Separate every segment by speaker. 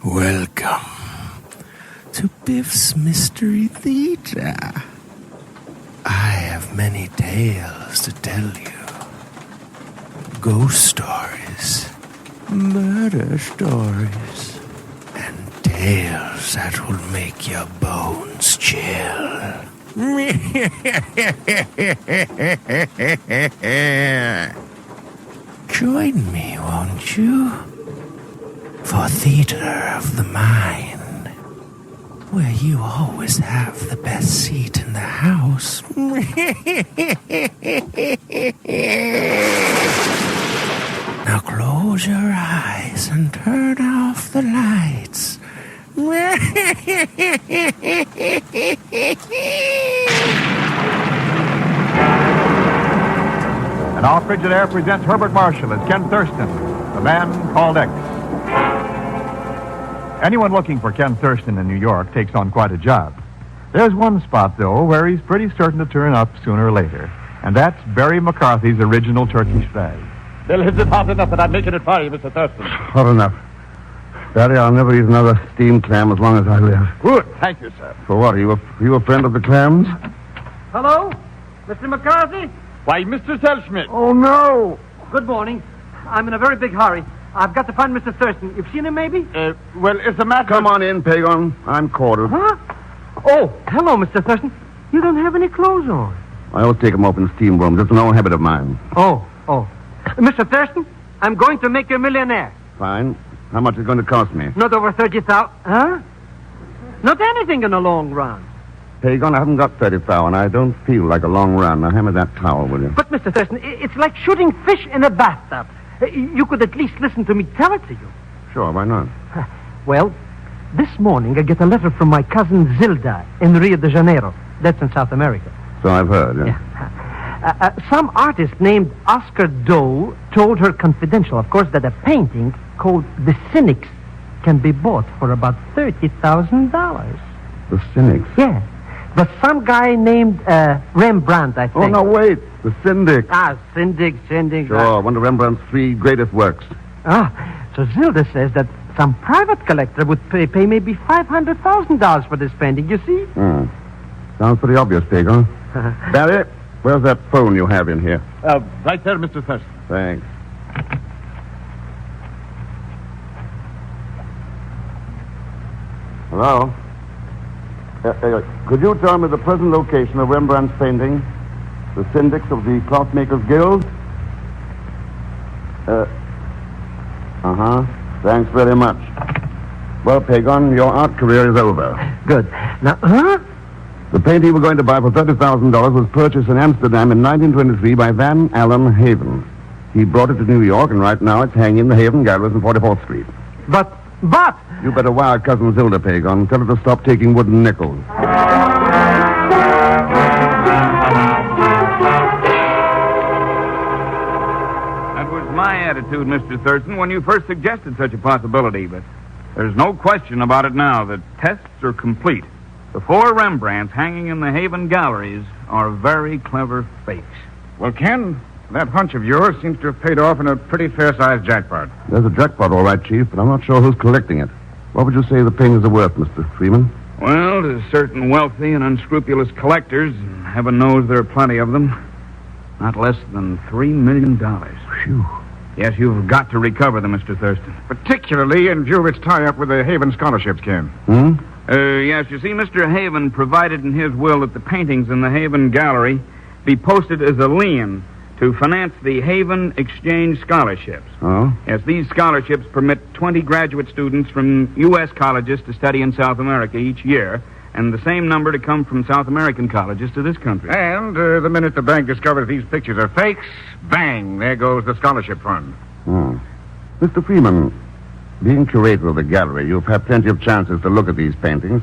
Speaker 1: Welcome to Biff's Mystery Theater. I have many tales to tell you. Ghost stories, murder stories, and tales that will make your bones chill. Join me, won't you? For Theater of the Mind, where you always have the best seat in the house. Now close your eyes and turn off the lights.
Speaker 2: And now Frigid Air presents Herbert Marshall as Ken Thurston, the man called X. Anyone looking for Ken Thurston in New York takes on quite a job. There's one spot, though, where he's pretty certain to turn up sooner or later, and that's Barry McCarthy's original Turkish bag.
Speaker 3: Well, is it hot enough that I'm making it for you, Mr. Thurston?
Speaker 4: Hot enough. Barry, I'll never eat another steamed clam as long as I live.
Speaker 3: Good. Thank you, sir.
Speaker 4: For what? Are you a friend of the clams?
Speaker 5: Hello? Mr. McCarthy?
Speaker 3: Why, Mr. Selschmidt.
Speaker 4: Oh, no.
Speaker 5: Good morning. I'm in a very big hurry. I've got to find Mr. Thurston. You've seen him, maybe?
Speaker 3: Well, it's a matter...
Speaker 4: Come on in, Pagon. I'm quartered.
Speaker 5: Huh? Oh, hello, Mr. Thurston. You don't have any clothes on.
Speaker 4: I always take them open steam rooms. It's an old habit of mine.
Speaker 5: Oh. Mr. Thurston, I'm going to make you a millionaire.
Speaker 4: Fine. How much is it going to cost me?
Speaker 5: Not over 30,000. Huh? Not anything in the long run.
Speaker 4: Pagon, I haven't got 30,000. I don't feel like a long run. Now, hand me that towel, will you?
Speaker 5: But, Mr. Thurston, it's like shooting fish in a bathtub. You could at least listen to me tell it to you.
Speaker 4: Sure, why not?
Speaker 5: Well, this morning I get a letter from my cousin Zilda in Rio de Janeiro. That's in South America.
Speaker 4: So I've heard, yeah.
Speaker 5: Some artist named Oscar Doe told her confidential, of course, that a painting called The Cynics can be bought for about $30,000.
Speaker 4: The Cynics?
Speaker 5: Yeah. But some guy named Rembrandt, I think.
Speaker 4: Oh, no, wait. The Syndic.
Speaker 5: Syndic.
Speaker 4: Sure, one of Rembrandt's 3 greatest works.
Speaker 5: So Zilda says that some private collector would pay maybe $500,000 for this painting, you see?
Speaker 4: Sounds pretty obvious, Pagon. Barry, where's that phone you have in here?
Speaker 3: Right there, Mr. Thurston.
Speaker 4: Thanks. Hello? Could you tell me the present location of Rembrandt's painting, The Syndics of the Clothmakers Guild? Thanks very much. Well, Pagon, your art career is over.
Speaker 5: Good. Now,
Speaker 4: The painting we're going to buy for $30,000 was purchased in Amsterdam in 1923 by Van Allen Haven. He brought it to New York, and right now it's hanging in the Haven Galleries on 44th Street.
Speaker 5: But...
Speaker 4: You better wire Cousin Zilda, Pagon. Tell her to stop taking wooden nickels.
Speaker 6: That was my attitude, Mr. Thurston, when you first suggested such a possibility, but there's no question about it now. The tests are complete. The 4 Rembrandts hanging in the Haven Galleries are very clever fakes.
Speaker 3: Well, Ken, that hunch of yours seems to have paid off in a pretty fair-sized jackpot.
Speaker 4: There's a jackpot, all right, Chief, but I'm not sure who's collecting it. What would you say the paintings are worth, Mr. Freeman?
Speaker 6: Well, to certain wealthy and unscrupulous collectors, and heaven knows there are plenty of them, not less than $3 million.
Speaker 4: Phew.
Speaker 6: Yes, you've got to recover them, Mr. Thurston.
Speaker 3: Particularly in view of its tie-up with the Haven scholarships, Ken.
Speaker 6: Yes, you see, Mr. Haven provided in his will that the paintings in the Haven Gallery be posted as a lien to finance the Haven Exchange Scholarships.
Speaker 4: Oh?
Speaker 6: Yes, these scholarships permit 20 graduate students from U.S. colleges to study in South America each year, and the same number to come from South American colleges to this country.
Speaker 3: And the minute the bank discovers these pictures are fakes, bang, there goes the scholarship fund.
Speaker 4: Mr. Freeman, being curator of the gallery, you've had plenty of chances to look at these paintings.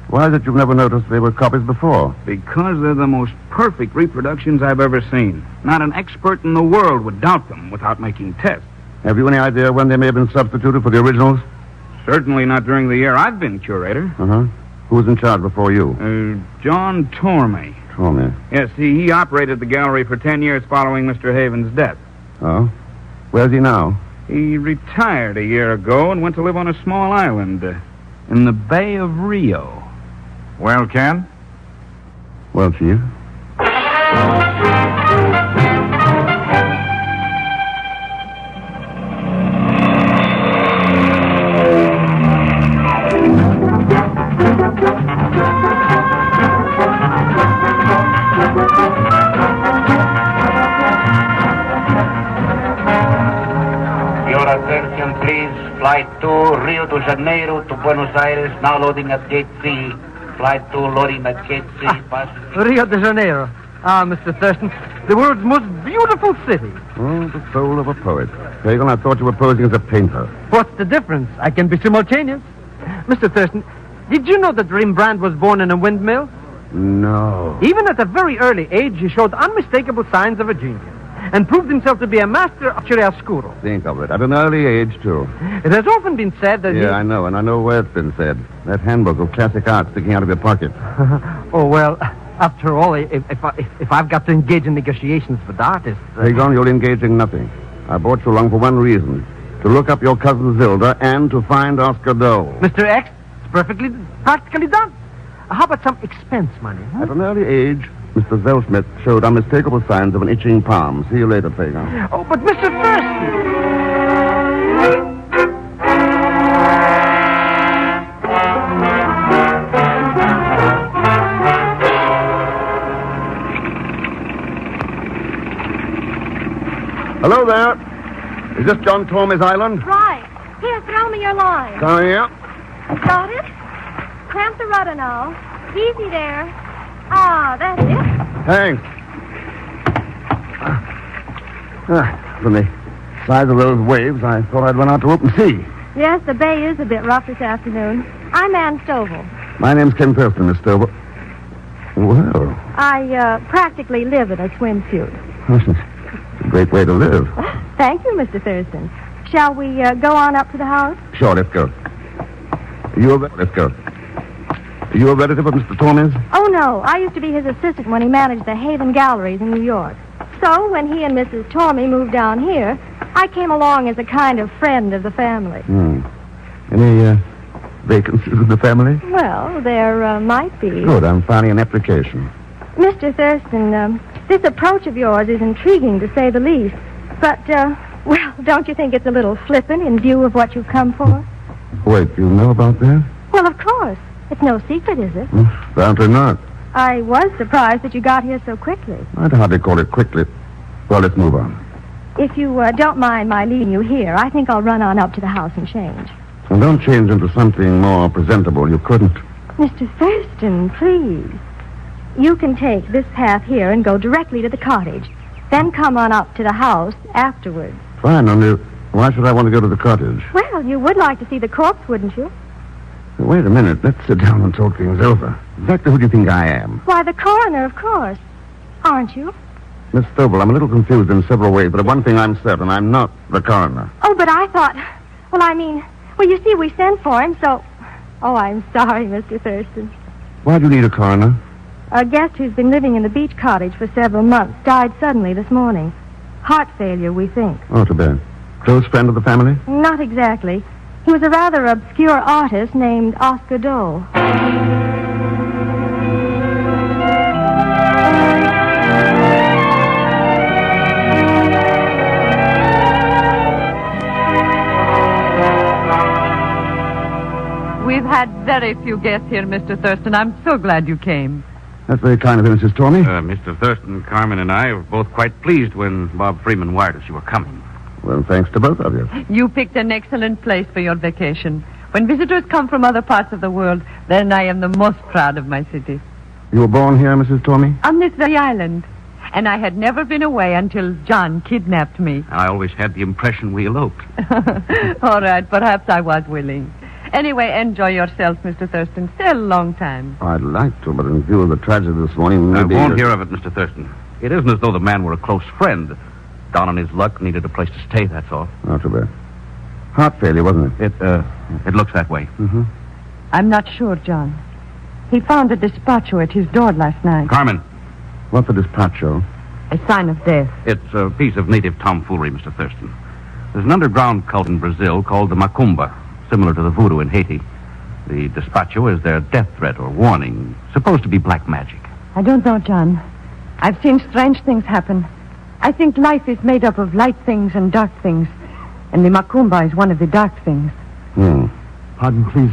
Speaker 4: Why is it you've never noticed they were copies before?
Speaker 6: Because they're the most perfect reproductions I've ever seen. Not an expert in the world would doubt them without making tests.
Speaker 4: Have you any idea when they may have been substituted for the originals?
Speaker 6: Certainly not during the year I've been curator.
Speaker 4: Who was in charge before you?
Speaker 6: John Tormey.
Speaker 4: Tormey.
Speaker 6: Yes, he operated the gallery for 10 years following Mr. Haven's death.
Speaker 4: Oh? Where's he now?
Speaker 6: He retired a year ago and went to live on a small island in the Bay of Rio.
Speaker 3: Well, Ken?
Speaker 4: Well, Chief.
Speaker 7: Your attention, please. Flight 2, Rio de Janeiro to Buenos Aires, now loading at Gate C. Flight 2 loading at Gate C.
Speaker 5: Rio de Janeiro. Ah, Mr. Thurston, the world's most beautiful city.
Speaker 4: Oh, the soul of a poet. Pagon, I thought you were posing as a painter.
Speaker 5: What's the difference? I can be simultaneous. Mr. Thurston, did you know that Rembrandt was born in a windmill?
Speaker 4: No.
Speaker 5: Even at a very early age, he showed unmistakable signs of a genius and proved himself to be a master of chiaroscuro.
Speaker 4: Think of it. At an early age, too.
Speaker 5: It has often been said that
Speaker 4: I know, and I know where it's been said. That handbook of classic art sticking out of your pocket.
Speaker 5: Oh, well, after all, if I've got to engage in negotiations with artists...
Speaker 4: Pagon, you'll engage in nothing. I brought you along for one reason. To look up your cousin Zilda and to find Oscar Dole.
Speaker 5: Mr. X, it's practically done. How about some expense money?
Speaker 4: At an early age, Mr. Zellschmidt showed unmistakable signs of an itching palm. See you later, Pagon.
Speaker 5: Oh, but Mr. Thurston...
Speaker 4: Hello there. Is this John Tormey's island?
Speaker 8: Right. Here, throw me your line.
Speaker 4: Sorry, yeah.
Speaker 8: Got it? Clamp the rudder now. Easy there. Ah, that's it.
Speaker 4: Thanks. From the size of those waves, I thought I'd run out to open sea.
Speaker 8: Yes, the bay is a bit rough this afternoon. I'm Ann Stovall.
Speaker 4: My name's Ken Thurston, Miss Stovall. Well,
Speaker 8: I practically live in a swimsuit.
Speaker 4: it's a great way to live.
Speaker 8: Thank you, Mr. Thurston. Shall we go on up to the house?
Speaker 4: Sure, let's go. Let's go. Are you a relative of Mr. Tormey's?
Speaker 8: Oh, no. I used to be his assistant when he managed the Haven Galleries in New York. So, when he and Mrs. Tormey moved down here, I came along as a kind of friend of the family.
Speaker 4: Any vacancies in the family?
Speaker 8: Well, there might be.
Speaker 4: Good. I'm filing an application.
Speaker 8: Mr. Thurston, this approach of yours is intriguing, to say the least. But, well, don't you think it's a little flippant in view of what you've come for?
Speaker 4: Wait, you know about that?
Speaker 8: Well, of course. It's no secret, is it?
Speaker 4: Apparently not.
Speaker 8: I was surprised that you got here so quickly.
Speaker 4: I'd hardly call it quickly. Well, let's move on.
Speaker 8: If you don't mind my leaving you here, I think I'll run on up to the house and change.
Speaker 4: Well, don't change into something more presentable. You couldn't.
Speaker 8: Mr. Thurston, please. You can take this path here and go directly to the cottage. Then come on up to the house afterwards.
Speaker 4: Fine, only why should I want to go to the cottage?
Speaker 8: Well, you would like to see the corpse, wouldn't you?
Speaker 4: Wait a minute. Let's sit down and talk things over. Exactly who do you think I am?
Speaker 8: Why, the coroner, of course. Aren't you?
Speaker 4: Miss Stovall, I'm a little confused in several ways, but of one thing I'm certain. I'm not the coroner.
Speaker 8: Oh, but I thought... Well, you see, we sent for him, so... Oh, I'm sorry, Mr. Thurston.
Speaker 4: Why do you need a coroner?
Speaker 8: A guest who's been living in the beach cottage for several months died suddenly this morning. Heart failure, we think.
Speaker 4: Oh, too bad. Close friend of the family?
Speaker 8: Not exactly. He was a rather obscure artist named Oscar Dole.
Speaker 9: We've had very few guests here, Mr. Thurston. I'm so glad you came.
Speaker 4: That's very kind of you, Mrs. Tormey.
Speaker 3: Mr. Thurston, Carmen, and I were both quite pleased when Bob Freeman wired us you were coming.
Speaker 4: Well, thanks to both of you.
Speaker 9: You picked an excellent place for your vacation. When visitors come from other parts of the world, then I am the most proud of my city.
Speaker 4: You were born here, Mrs. Tormey?
Speaker 9: On this very island. And I had never been away until John kidnapped me.
Speaker 3: I always had the impression we eloped.
Speaker 9: All right, perhaps I was willing. Anyway, enjoy yourself, Mr. Thurston. Stay a long time.
Speaker 4: I'd like to, but in view of the tragedy this morning, maybe...
Speaker 3: I won't hear of it, Mr. Thurston. It isn't as though the man were a close friend. Down on his luck, needed a place to stay, that's all.
Speaker 4: Not too bad. Heart failure, wasn't it?
Speaker 3: It looks that way.
Speaker 4: Mm-hmm.
Speaker 9: I'm not sure, John. He found a despacho at his door last night.
Speaker 3: Carmen,
Speaker 4: What's a despacho?
Speaker 9: A sign of death.
Speaker 3: it's a piece of native tomfoolery, Mr. Thurston. There's an underground cult in Brazil called the Macumba, similar to the voodoo in Haiti. The despacho is their death threat or warning, supposed to be black magic.
Speaker 9: I don't know, John. I've seen strange things happen. I think life is made up of light things and dark things. And the Macumba is one of the dark things.
Speaker 2: Pardon, please.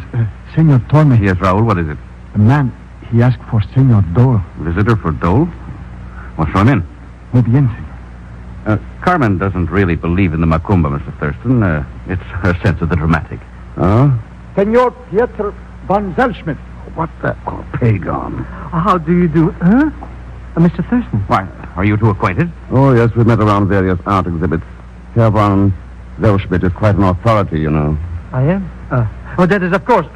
Speaker 2: Senor Torme.
Speaker 3: Yes, Raul, what is it?
Speaker 2: A man, he asked for Senor Dole.
Speaker 3: Visitor for Dole? Well, show him in.
Speaker 2: Muy bien, senor.
Speaker 3: Carmen doesn't really believe in the Macumba, Mr. Thurston. It's her sense of the dramatic.
Speaker 4: Oh?
Speaker 2: Senor Pietro von Zellschmidt.
Speaker 4: What the? Oh, Pagon.
Speaker 5: How do you do? Huh? Mr. Thurston.
Speaker 3: Why, are you two acquainted?
Speaker 4: Oh, yes, we've met around various art exhibits. Herr von Zellschmidt is quite an authority, you know.
Speaker 5: I am? That is, of course,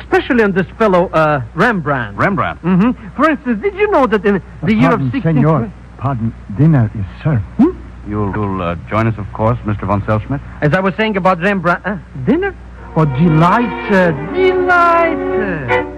Speaker 5: especially on this fellow, Rembrandt.
Speaker 3: Rembrandt?
Speaker 5: Mm-hmm. For instance, did you know that in the year of 16...
Speaker 2: Senor. Pardon, dinner is served.
Speaker 3: You'll join us, of course, Mr. von Zellschmidt?
Speaker 5: As I was saying about Rembrandt... dinner? Oh, delight, delight.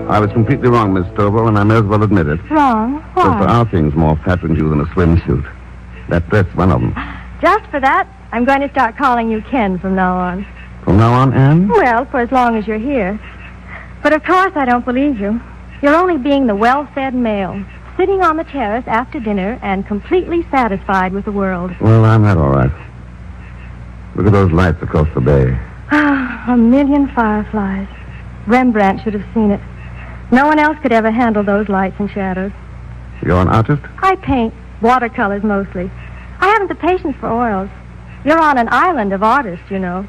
Speaker 4: I was completely wrong, Miss Stovall, and I may as well admit it.
Speaker 8: Wrong?
Speaker 4: Because there
Speaker 8: Why?
Speaker 4: are things more flattering to you than a swimsuit. That dress, one of them.
Speaker 8: Just for that, I'm going to start calling you Ken from now on.
Speaker 4: From now on, Anne?
Speaker 8: Well, for as long as you're here. But of course I don't believe you. You're only being the well-fed male, sitting on the terrace after dinner and completely satisfied with the world.
Speaker 4: Well, I'm that all right. Look at those lights across the bay.
Speaker 8: A million fireflies. Rembrandt should have seen it. No one else could ever handle those lights and shadows.
Speaker 4: You're an artist?
Speaker 8: I paint watercolors mostly. I haven't the patience for oils. You're on an island of artists, you know.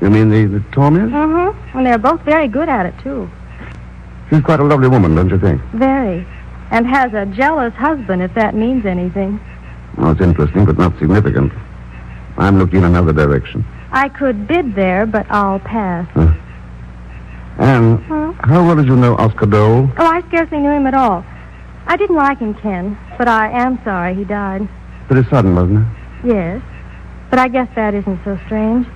Speaker 4: You mean the Tormes?
Speaker 8: Mm-hmm. And they're both very good at it, too.
Speaker 4: She's quite a lovely woman, don't you think?
Speaker 8: Very. And has a jealous husband, if that means anything.
Speaker 4: Well, it's interesting, but not significant. I'm looking in another direction.
Speaker 8: I could bid there, but I'll pass.
Speaker 4: Anne, how well did you know Oscar Dole?
Speaker 8: Oh, I scarcely knew him at all. I didn't like him, Ken, but I am sorry he died.
Speaker 4: Pretty sudden, wasn't it?
Speaker 8: Yes, but I guess that isn't so strange.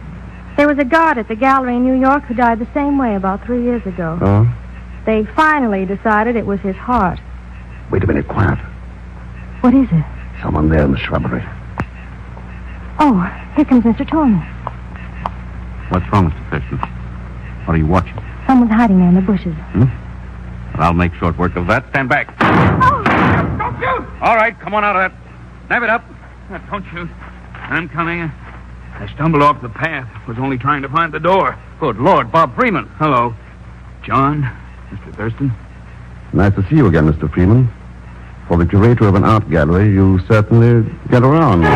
Speaker 8: There was a guard at the gallery in New York who died the same way about 3 years ago.
Speaker 4: Oh?
Speaker 8: They finally decided it was his heart.
Speaker 4: Wait a minute, quiet.
Speaker 8: What is it?
Speaker 4: Someone there in the shrubbery.
Speaker 8: Oh, here comes Mr. Torme.
Speaker 3: What's wrong, Mr. Thurston? What are you watching?
Speaker 8: Someone's hiding there in the bushes.
Speaker 3: Well, I'll make short work of that. Stand back.
Speaker 8: Oh!
Speaker 3: Don't shoot! All right, come on out of that. Snap it up.
Speaker 6: Don't shoot. I'm coming. I stumbled off the path. Was only trying to find the door.
Speaker 3: Good Lord, Bob Freeman.
Speaker 6: Hello. John, Mr. Thurston.
Speaker 4: Nice to see you again, Mr. Freeman. For the curator of an art gallery, you certainly get around.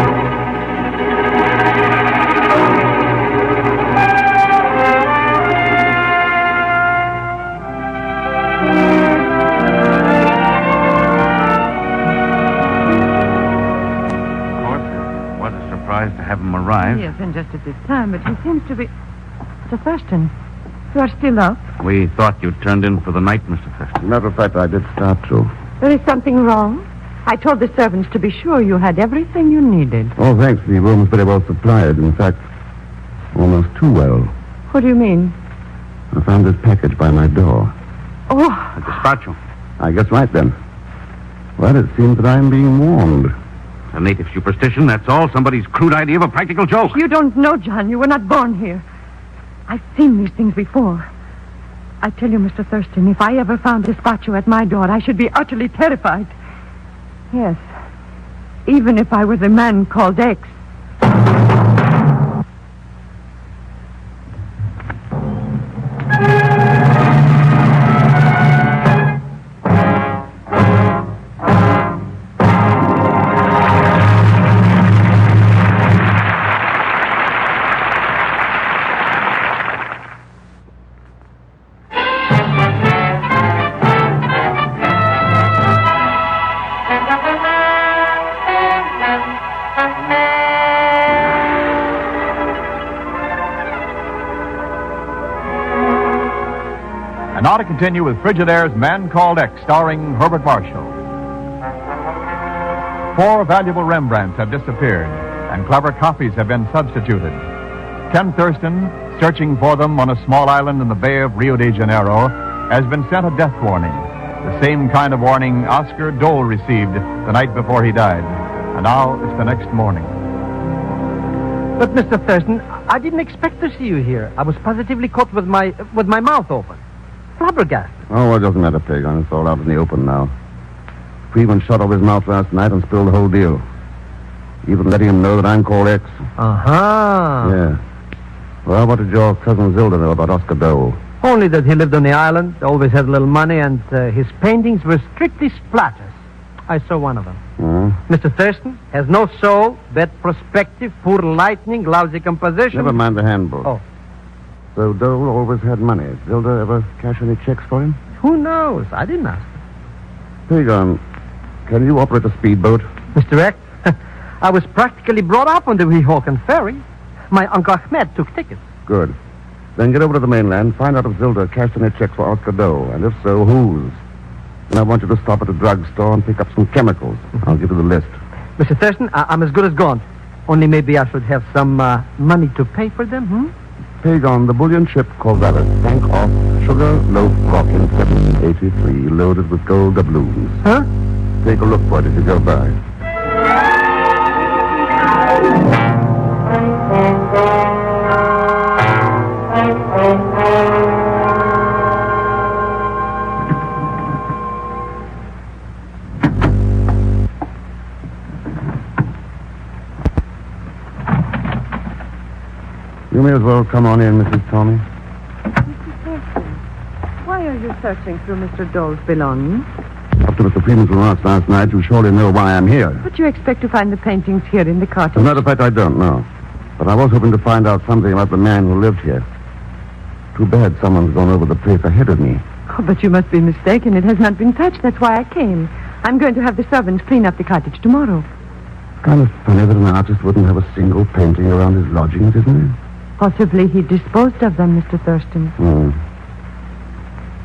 Speaker 3: To have him arrive.
Speaker 9: Yes, and just at this time, but he seems to be... Mr. Thurston, you are still up?
Speaker 3: We thought you'd turned in for the night, Mr. Thurston.
Speaker 4: Matter of fact, I did start to.
Speaker 9: There is something wrong? I told the servants to be sure you had everything you needed.
Speaker 4: Oh, thanks. The room is very well supplied. In fact, almost too well.
Speaker 9: What do you mean?
Speaker 4: I found this package by my door.
Speaker 9: Oh,
Speaker 3: A despacho.
Speaker 4: I guess right then. Well, it seems that I'm being warned.
Speaker 3: A native superstition, that's all. Somebody's crude idea of a practical joke.
Speaker 9: you don't know, John. You were not born here. I've seen these things before. I tell you, Mr. Thurston, if I ever found despacho at my door, I should be utterly terrified. Yes. Even if I were the man called X.
Speaker 2: And now to continue with Frigidaire's Man Called X, starring Herbert Marshall. 4 valuable Rembrandts have disappeared, and clever copies have been substituted. Ken Thurston, searching for them on a small island in the Bay of Rio de Janeiro, has been sent a death warning. The same kind of warning Oscar Dole received the night before he died. And now it's the next morning.
Speaker 5: But, Mr. Thurston, I didn't expect to see you here. I was positively caught with my mouth open. Flabbergasted.
Speaker 4: Oh, it doesn't matter, Pagon. It's all out in the open now. Freeman shut off his mouth last night and spilled the whole deal. Even letting him know that I'm called X.
Speaker 5: Uh-huh.
Speaker 4: Yeah. Well, what did your cousin Zilda know about Oscar Dole?
Speaker 5: Only that he lived on the island, always had a little money, and his paintings were strictly splatters. I saw one of them. Mr. Thurston has no soul, bad perspective, poor lighting, lousy composition.
Speaker 4: Never mind the handbook.
Speaker 5: Oh.
Speaker 4: So Dole always had money. Did Zilda ever cash any checks for him?
Speaker 5: Who knows? I didn't ask.
Speaker 4: Pagon, can you operate a speedboat?
Speaker 5: Mr. X, I was practically brought up on the Weehawken ferry. My Uncle Ahmed took tickets.
Speaker 4: Good. Then get over to the mainland, find out if Zilda cashed any checks for Oscar Dole, and if so, whose. And I want you to stop at a drugstore and pick up some chemicals. I'll give you the list.
Speaker 5: Mr. Thurston, I'm as good as gone. Only maybe I should have some money to pay for them,
Speaker 4: Pagon, the bullion ship Corvallis sank off Sugar Loaf Rock in 1783, loaded with gold doubloons.
Speaker 5: Huh?
Speaker 4: Take a look for it as you go by. You may as well come on in, Mrs. Tommy.
Speaker 9: Mr. Thurston, why are you searching through Mr. Dole's belongings?
Speaker 4: After Mr. Freeman's remarks last night, you surely know why I'm here.
Speaker 9: But you expect to find the paintings here in the cottage?
Speaker 4: As a matter of fact, I don't know. But I was hoping to find out something about the man who lived here. Too bad someone's gone over the place ahead of me.
Speaker 9: Oh, but you must be mistaken. It has not been touched. That's why I came. I'm going to have the servants clean up the cottage tomorrow.
Speaker 4: Kind of funny that an artist wouldn't have a single painting around his lodgings, isn't it?
Speaker 9: Possibly he disposed of them, Mr. Thurston.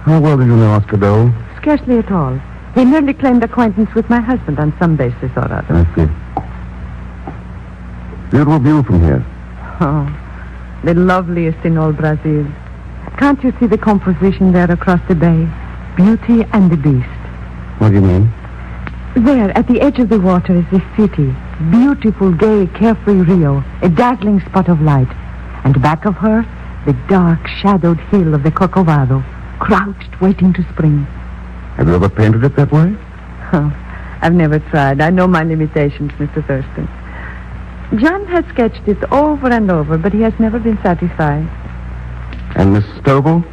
Speaker 4: How well do you know Oscar Dole?
Speaker 9: Scarcely at all. He merely claimed acquaintance with my husband on some basis or other.
Speaker 4: I see. Beautiful view from here.
Speaker 9: Oh, the loveliest in all Brazil. Can't you see the composition there across the bay? Beauty and the Beast.
Speaker 4: What do you mean?
Speaker 9: There, at the edge of the water, is the city. Beautiful, gay, carefree Rio. A dazzling spot of light. And back of her, the dark, shadowed hill of the Corcovado, crouched, waiting to spring.
Speaker 4: Have you ever painted it that way?
Speaker 9: Oh, I've never tried. I know my limitations, Mr. Thurston. John has sketched it over and over, but he has never been satisfied.
Speaker 4: And Miss Stovall?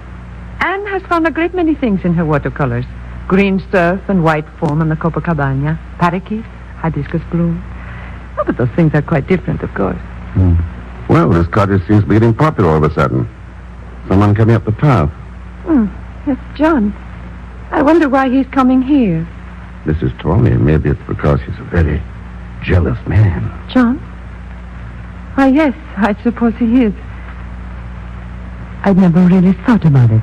Speaker 9: Anne has found a great many things in her watercolors. Green surf and white foam on the Copacabana, parakeets, hibiscus bloom. Oh, but those things are quite different, of course.
Speaker 4: Well, this cottage seems to be getting popular all of a sudden. Someone coming up the path.
Speaker 9: Yes, John. I wonder why he's coming here.
Speaker 4: Mrs. Tommy, maybe it's because he's a very jealous man.
Speaker 9: John? Why, yes, I suppose he is. I'd never really thought about it.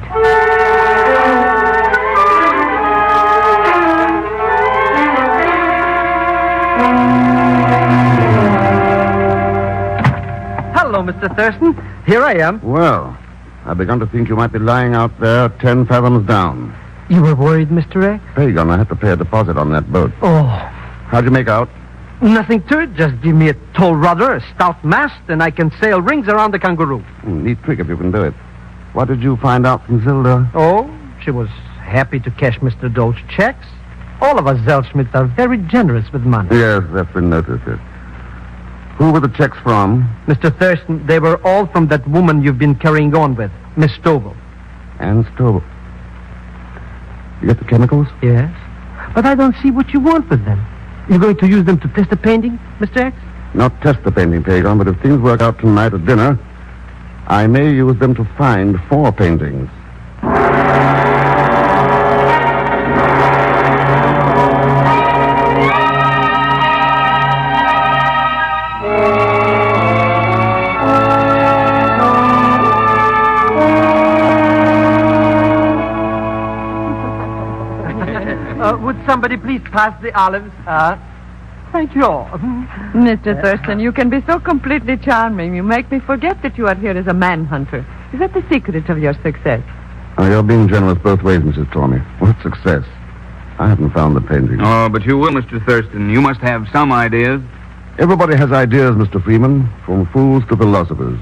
Speaker 5: Hello, Mr. Thurston. Here I am.
Speaker 4: Well, I begun to think you might be lying out there 10 fathoms down.
Speaker 5: You were worried, Mr. X?
Speaker 4: Pagon, I had to pay a deposit on that boat.
Speaker 5: Oh,
Speaker 4: How'd you make out?
Speaker 5: nothing to it. Just give me a tall rudder, a stout mast, and I can sail rings around the kangaroo.
Speaker 4: Neat trick if you can do it. What did you find out from Zilda?
Speaker 5: Oh, she was happy to cash Mr. Dole's checks. All of us Zellschmidts are very generous with money.
Speaker 4: Yes, that's been noticed. Yes. Who were the checks from?
Speaker 5: Mr. Thurston, they were all from that woman you've been carrying on with, Miss Stovall.
Speaker 4: Anne Stovall. You get the chemicals?
Speaker 5: Yes, but I don't see what you want with them. You're going to use them to test the painting, Mr. X?
Speaker 4: Not test the painting, Pagon, but if things work out tonight at dinner, I may use them to find 4 paintings.
Speaker 5: Would somebody please pass the olives? Thank you.
Speaker 9: Mr. Thurston, you can be so completely charming. You make me forget that you are here as a manhunter. Is that the secret of your success?
Speaker 4: Oh, you're being generous both ways, Mrs. Tormey. What success? I haven't found the painting.
Speaker 6: Oh, but you will, Mr. Thurston. You must have some ideas.
Speaker 4: Everybody has ideas, Mr. Freeman, from fools to philosophers.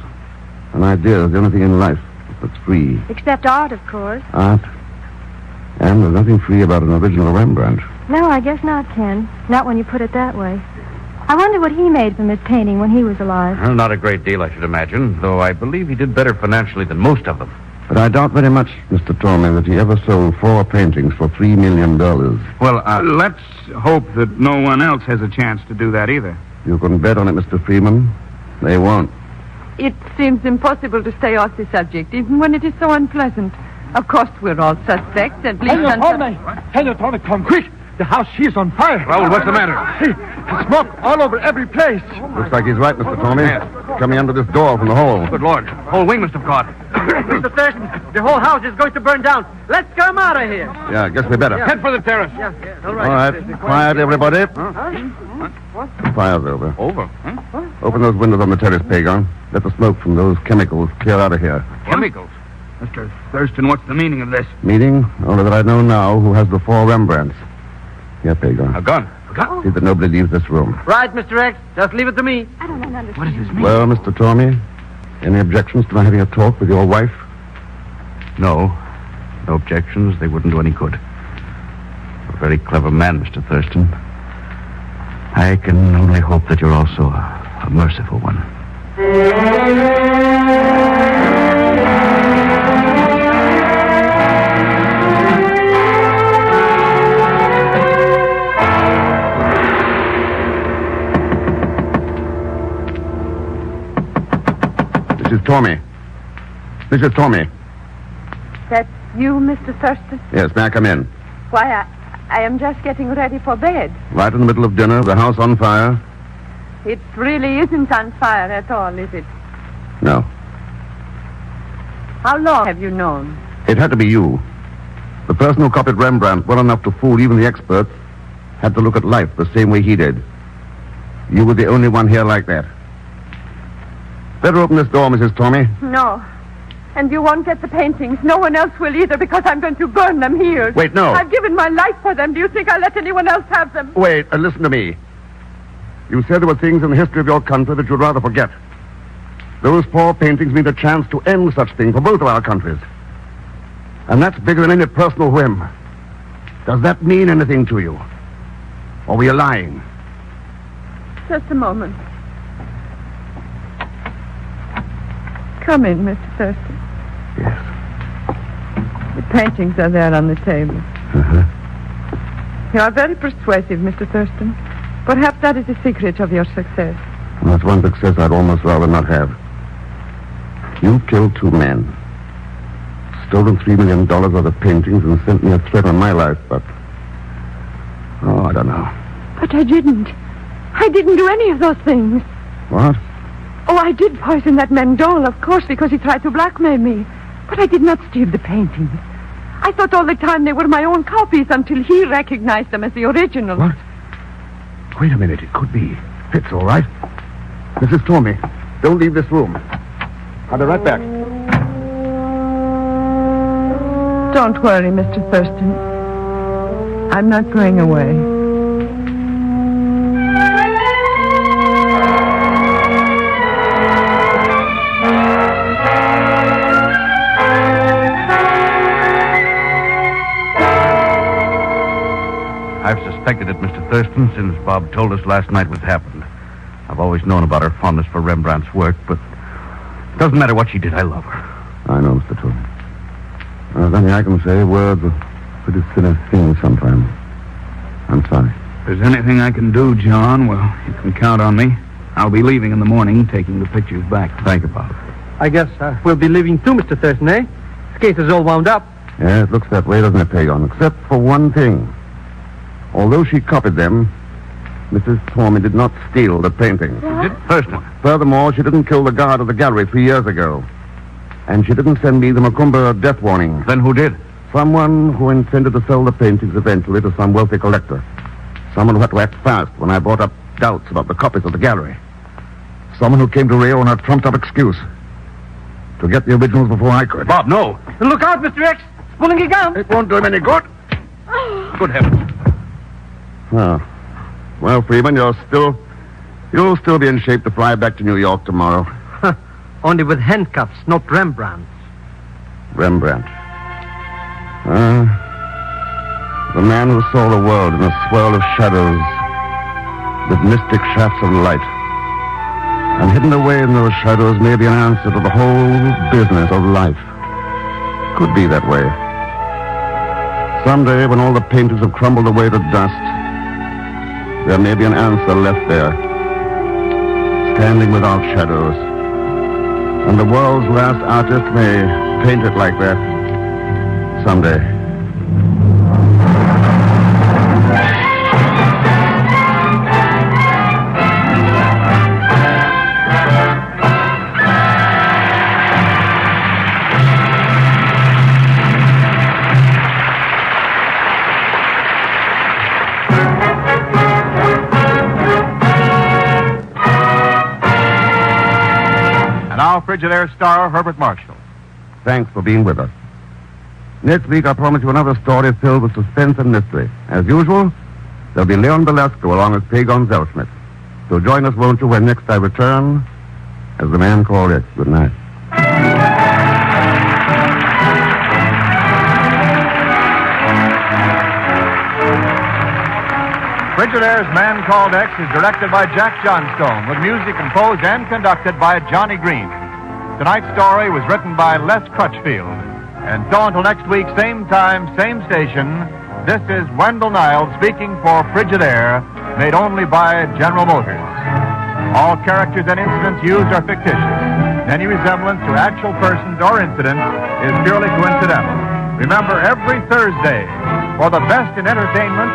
Speaker 4: An idea is the only thing in life that's free.
Speaker 8: Except art, of course.
Speaker 4: Art. And there's nothing free about an original Rembrandt.
Speaker 8: No, I guess not, Ken. Not when you put it that way. I wonder what he made from his painting when he was alive.
Speaker 3: Well, not a great deal, I should imagine, though I believe he did better financially than most of them.
Speaker 4: But I doubt very much, Mr. Tormey, that he ever sold 4 paintings for $3 million.
Speaker 6: Well, let's hope that no one else has a chance to do that either.
Speaker 4: You can bet on it, Mr. Freeman. They won't.
Speaker 9: It seems impossible to stay off the subject, even when it is so unpleasant. Of course, we're all suspects, at least...
Speaker 5: Hello, Tommy, come quick. The house, she is on fire.
Speaker 3: Raoul, what's the matter?
Speaker 5: Hey, smoke all over every place.
Speaker 4: Looks like he's right, Mr. Tormey. Coming under this door from the hole.
Speaker 3: Good Lord. Whole wing must have caught.
Speaker 5: Mr. Thurston, the whole house is going to burn down. Let's get him out of here.
Speaker 4: Yeah, I guess we better.
Speaker 3: Head for the terrace.
Speaker 5: All
Speaker 4: All right. Quiet, everybody. The fire's over.
Speaker 3: Over? Huh?
Speaker 4: Open those windows on the terrace, Pagon. Let the smoke from those chemicals clear out of here.
Speaker 6: Chemicals? Mr. Thurston, what's the meaning of this?
Speaker 4: Meaning, only that I know now who has the 4 Rembrandts. Here, Pagon.
Speaker 3: A gun.
Speaker 4: See that nobody leaves this room.
Speaker 5: Right, Mr. X. Just leave it to me.
Speaker 8: I don't understand.
Speaker 6: What does this mean?
Speaker 4: Well, Mr. Tormey, any objections to my having a talk with your wife?
Speaker 3: No. No objections. They wouldn't do any good. You're a very clever man, Mr. Thurston. I can only hope that you're also a merciful one.
Speaker 4: Mrs. Tormey. Mrs. Tormey.
Speaker 9: That's you, Mr. Thurston?
Speaker 4: Yes, may I come in?
Speaker 9: Why, I am just getting ready for bed.
Speaker 4: Right in the middle of dinner, the house on fire?
Speaker 9: It really isn't on fire at all, is it?
Speaker 4: No.
Speaker 9: How long have you known?
Speaker 4: It had to be you. The person who copied Rembrandt well enough to fool even the experts had to look at life the same way he did. You were the only one here like that. Better open this door, Mrs. Tormey.
Speaker 9: No. And you won't get the paintings. No one else will either, because I'm going to burn them here.
Speaker 4: Wait, no.
Speaker 9: I've given my life for them. Do you think I'll let anyone else have them?
Speaker 4: Wait, listen to me. You said there were things in the history of your country that you'd rather forget. Those 4 paintings mean a chance to end such things for both of our countries. And that's bigger than any personal whim. Does that mean anything to you? Or were you lying?
Speaker 9: Just a moment. Come in, Mr. Thurston.
Speaker 4: Yes.
Speaker 9: The paintings are there on the table.
Speaker 4: Uh-huh.
Speaker 9: You are very persuasive, Mr. Thurston. Perhaps that is the secret of your success.
Speaker 4: Well, that's one success I'd almost rather not have. You killed 2 men. Stolen $3 million of the paintings and sent me a threat on my life, but... Oh, I don't know.
Speaker 9: But I didn't. I didn't do any of those things.
Speaker 4: What?
Speaker 9: Oh, I did poison that man Dole, of course, because he tried to blackmail me. But I did not steal the paintings. I thought all the time they were my own copies until he recognized them as the original.
Speaker 4: What? Wait a minute, it could be. It's all right. Mrs. Tormey, don't leave this room. I'll be right back.
Speaker 9: Don't worry, Mr. Thurston. I'm not going away.
Speaker 3: I've suspected it, Mr. Thurston, since Bob told us last night what happened. I've always known about her fondness for Rembrandt's work, but it doesn't matter what she did. I love her.
Speaker 4: I know, Mr. Tormey. There's nothing I can say. Words are pretty silly things sometimes. I'm sorry.
Speaker 6: If there's anything I can do, John, well, you can count on me. I'll be leaving in the morning, taking the pictures back.
Speaker 3: Thank you, Bob.
Speaker 5: I guess we'll be leaving too, Mr. Thurston, eh? This case is all wound up.
Speaker 4: Yeah, it looks that way, doesn't it, Pagon? Except for one thing. Although she copied them, Mrs. Tormey did not steal the paintings.
Speaker 3: Did Thurston?
Speaker 4: Furthermore, she didn't kill the guard of the gallery 3 years ago. And she didn't send me the Macumba death warning.
Speaker 3: Then who did?
Speaker 4: Someone who intended to sell the paintings eventually to some wealthy collector. Someone who had to act fast when I brought up doubts about the copies of the gallery. Someone who came to Rio on a trumped-up excuse. To get the originals before I could.
Speaker 3: Bob, no.
Speaker 5: Look out, Mr. X. Pulling a gun.
Speaker 4: It won't do him any good.
Speaker 3: Good heavens.
Speaker 4: Oh. Well, Freeman, you'll still be in shape to fly back to New York tomorrow.
Speaker 5: Only with handcuffs, not Rembrandt.
Speaker 4: Rembrandt. The man who saw the world in a swirl of shadows with mystic shafts of light. And hidden away in those shadows may be an answer to the whole business of life. Could be that way. Someday, when all the paintings have crumbled away to dust, there may be an answer left there, standing without shadows. And the world's last artist may paint it like that someday.
Speaker 2: Now, Frigidaire star Herbert Marshall.
Speaker 4: Thanks for being with us. Next week, I promise you another story filled with suspense and mystery. As usual, there'll be Leon Belasco along with Pagon Zellschmidt. So join us, won't you, when next I return as the man called X. Good night.
Speaker 2: Frigidaire's Man Called X is directed by Jack Johnstone, with music composed and conducted by Johnny Green. Tonight's story was written by Les Crutchfield. And so until next week, same time, same station, this is Wendell Niles speaking for Frigidaire, made only by General Motors. All characters and incidents used are fictitious. Any resemblance to actual persons or incidents is purely coincidental. Remember, every Thursday, for the best in entertainment,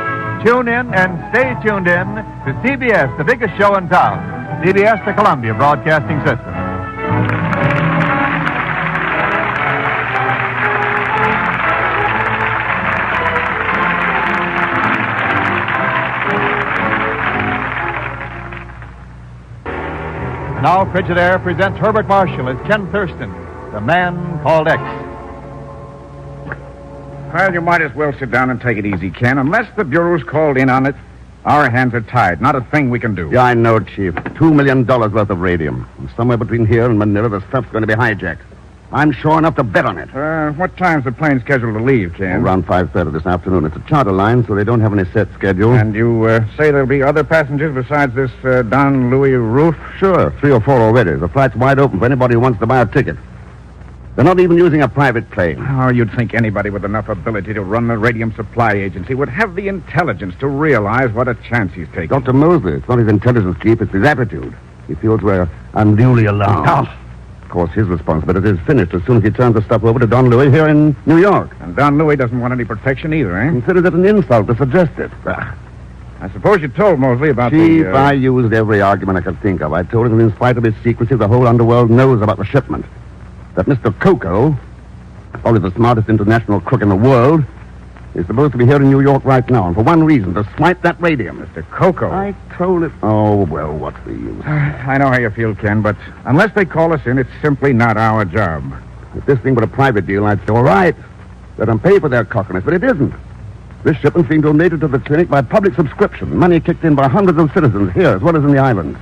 Speaker 2: tune in and stay tuned in to CBS, the biggest show in town. CBS, the Columbia Broadcasting System. And now Frigidaire presents Herbert Marshall as Ken Thurston, the Man Called X.
Speaker 10: Well, you might as well sit down and take it easy, Ken. Unless the Bureau's called in on it, our hands are tied. Not a thing we can do.
Speaker 4: Yeah, I know, Chief. $2 million worth of radium. And somewhere between here and Manila, the stuff's going to be hijacked. I'm sure enough to bet on it.
Speaker 10: What time's the plane scheduled to leave, Ken?
Speaker 4: Around 5:30 this afternoon. It's a charter line, so they don't have any set schedule.
Speaker 10: And you say there'll be other passengers besides this Don Louis Roof?
Speaker 4: Sure, 3 or 4 already. The flight's wide open for anybody who wants to buy a ticket. They're not even using a private plane.
Speaker 10: Oh, you'd think anybody with enough ability to run the radium supply agency would have the intelligence to realize what a chance he's taking.
Speaker 4: Dr. Mosley, it's not his intelligence, Chief, it's his attitude. He feels we're unduly alarmed.
Speaker 10: Oh.
Speaker 4: Of course, his responsibility is finished as soon as he turns the stuff over to Don Louis here in New York.
Speaker 10: And Don Louis doesn't want any protection either, eh?
Speaker 4: Considers it an insult to suggest it.
Speaker 10: I suppose you told Mosley about
Speaker 4: Chief, I used every argument I could think of. I told him that in spite of his secrecy, the whole underworld knows about the shipment. That Mr. Coco, probably the smartest international crook in the world, is supposed to be here in New York right now, and for one reason, to swipe that radium.
Speaker 10: Mr. Coco.
Speaker 4: I told him... Oh, well, what's the use?
Speaker 10: I know how you feel, Ken, but unless they call us in, it's simply not our job.
Speaker 4: If this thing were a private deal, I'd say, all right, let them pay for their cockiness, but it isn't. This shipment's being donated to the clinic by public subscription, money kicked in by hundreds of citizens here, as well as in the islands.